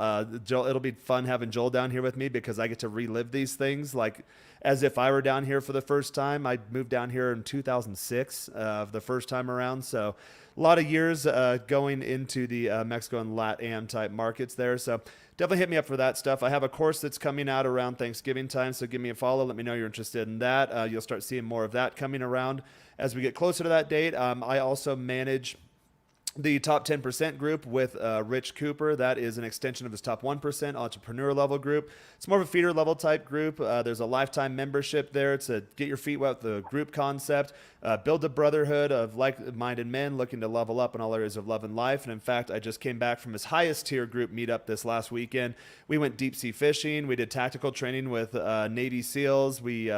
Joel, it'll be fun having Joel down here with me because I get to relive these things like as if I were down here for the first time. I moved down here in 2006 the first time around, so a lot of years going into the Mexico and LatAm type markets there. So definitely hit me up for that stuff. I have a course that's coming out around Thanksgiving time, so give me a follow. Let me know you're interested in that. You'll start seeing more of that coming around as we get closer to that date. I also manage the top 10% group with Rich Cooper. That is an extension of his top 1% entrepreneur level group. It's more of a feeder level type group. There's a lifetime membership there. It's a get your feet wet with the group concept, build a brotherhood of like-minded men looking to level up in all areas of love and life. And in fact, I just came back from his highest tier group meetup this last weekend. We went deep sea fishing. We did tactical training with Navy SEALs. We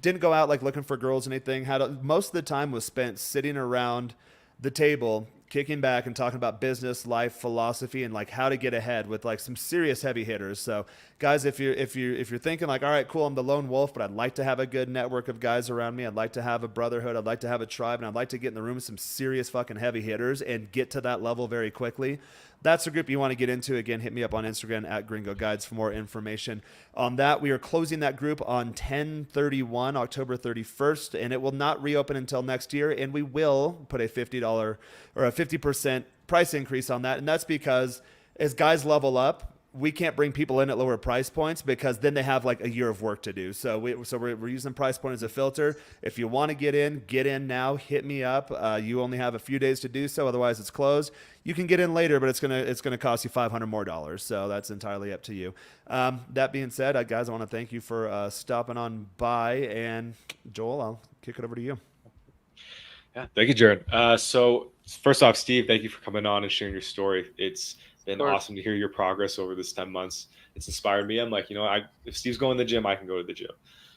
didn't go out like looking for girls or anything. Most of the time was spent sitting around the table, kicking back and talking about business, life, philosophy, and like how to get ahead with like some serious heavy hitters. So guys, if you're thinking like, all right, cool, I'm the lone wolf, but I'd like to have a good network of guys around me. I'd like to have a brotherhood. I'd like to have a tribe, and I'd like to get in the room with some serious fucking heavy hitters and get to that level very quickly. That's the group you want to get into. Again, hit me up on Instagram at Gringo Guides for more information on that. We are closing that group on 10/31, October 31st, and it will not reopen until next year. And we will put a $50 or a 50% price increase on that. And that's because as guys level up, we can't bring people in at lower price points because then they have like a year of work to do. So we're using price point as a filter. If you want to get in now, hit me up. You only have a few days to do so. Otherwise it's closed. You can get in later, but it's gonna cost you $500 more. So that's entirely up to you. That being said, guys, I want to thank you for stopping on by. And Joel, I'll kick it over to you. Yeah, thank you, Jaron. So first off, Steve, thank you for coming on and sharing your story. It's been awesome to hear your progress over this 10 months. It's inspired me. I'm like, if Steve's going to the gym, I can go to the gym.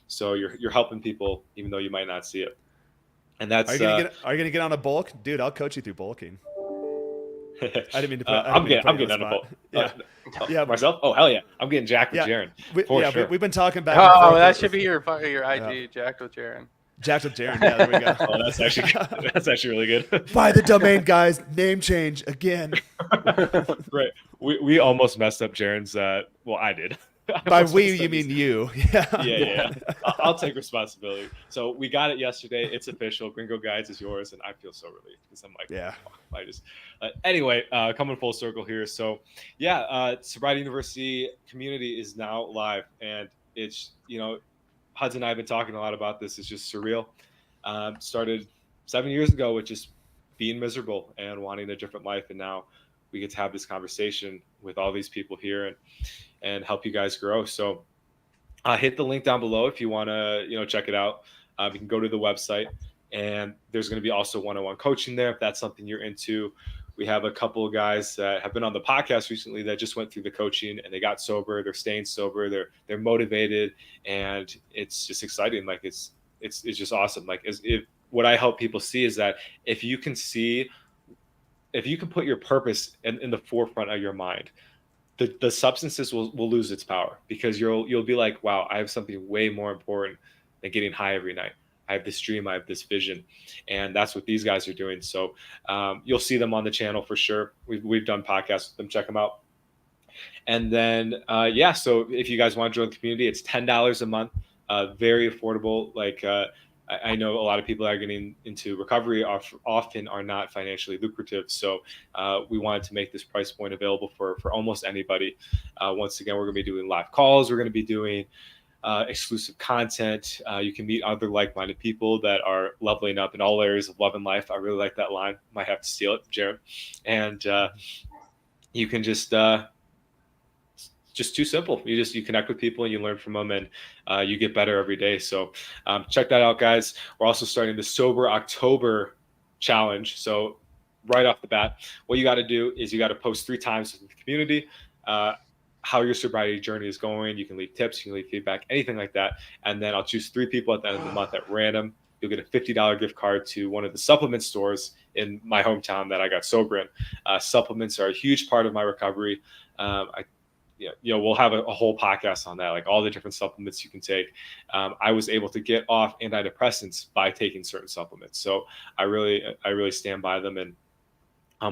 So you're helping people, even though you might not see it. And that's. Are you gonna get on a bulk, dude? I'll coach you through bulking. I didn't mean to. I'm getting on a bulk. Yeah, myself. Oh hell yeah, I'm getting jacked with Jaron. Sure. We've been talking back. Oh, that should be your IG, jacked with Jaron. Jacked with Jaron. Yeah, there we go. Oh, that's actually really good. Buy the domain, guys. Name change again. Right. We almost messed up Jaron's. Well, I did. By we, you mean you. Yeah. I'll take responsibility. So we got it yesterday. It's official. Gringo Guides is yours, and I feel so relieved because I'm like, yeah. I just. Anyway, coming full circle here. So, Sobriety University Community is now live, and it's Hudson and I have been talking a lot about this. It's just surreal. Started 7 years ago with just being miserable and wanting a different life, and now we get to have this conversation with all these people here and help you guys grow. So hit the link down below if you want to check it out. You can go to the website, and there's going to be also one-on-one coaching there if that's something you're into. We have a couple of guys that have been on the podcast recently that just went through the coaching and they got sober. They're staying sober. They're motivated, and it's just exciting. Like it's just awesome. Like what I help people see is that if you can put your purpose in the forefront of your mind, the substances will lose its power because you'll be like, wow, I have something way more important than getting high every night. I have this dream, I have this vision, and that's what these guys are doing. So you'll see them on the channel for sure. We've done podcasts with them. Check them out. And then, so if you guys want to join the community, it's $10 a month, very affordable. Like I know a lot of people that are getting into recovery often are not financially lucrative. So we wanted to make this price point available for almost anybody. Once again, we're going to be doing live calls. We're going to be doing exclusive content. You can meet other like-minded people that are leveling up in all areas of love and life. I really like that line. Might have to steal it, Jared. And you can just too simple. You connect with people and you learn from them, and you get better every day. So check that out, guys. We're also starting the Sober October challenge. So right off the bat, what you got to do is you got to post 3 times in the community how your sobriety journey is going. You can leave tips, you can leave feedback, anything like that. And then I'll choose 3 people at the end of the month at random. You'll get a $50 gift card to one of the supplement stores in my hometown that I got sober in. Supplements are a huge part of my recovery. We'll have a whole podcast on that, like all the different supplements you can take. I was able to get off antidepressants by taking certain supplements. So I really stand by them, and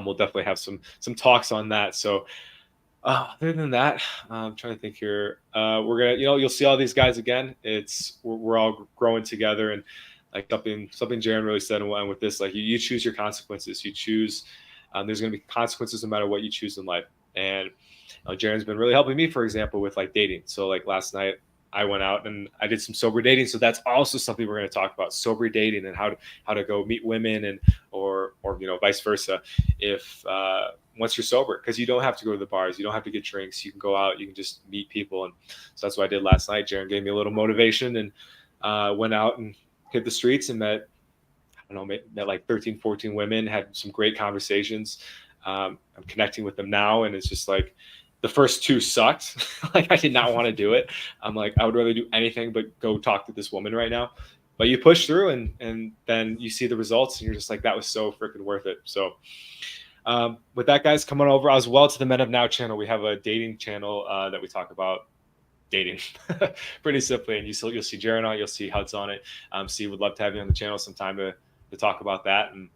we'll definitely have some talks on that. So other than that, I'm trying to think here. We're gonna, you'll see all these guys again. We're all growing together, and like something Jaron really said, and with this, like you choose your consequences. You choose. There's gonna be consequences no matter what you choose in life, and Jaron's been really helping me, for example, with like dating. So like last night I went out and I did some sober dating. So that's also something we're going to talk about, sober dating, and how to go meet women, and or vice versa. If once you're sober, because you don't have to go to the bars, you don't have to get drinks, you can go out, you can just meet people. And so that's what I did last night. Jaron gave me a little motivation, and went out and hit the streets and met like 13, 14 women, had some great conversations. I'm connecting with them now, and it's just like, the first 2 sucked. Like I did not want to do it. I'm like, I would rather do anything but go talk to this woman right now. But you push through, and then you see the results, and you're just like, that was so freaking worth it. So with that, guys, come on over as well to the Men of Now channel. We have a dating channel that we talk about dating pretty simply, and you'll see Jaron on it, you'll see Hud's on it. Steve would love to have you on the channel sometime to talk about that. And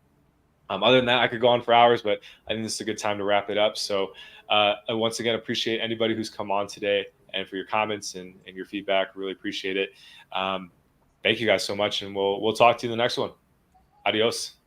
other than that, I could go on for hours, but I think this is a good time to wrap it up. So I once again appreciate anybody who's come on today, and for your comments and your feedback. Really appreciate it. Thank you guys so much, and we'll talk to you in the next one. Adios.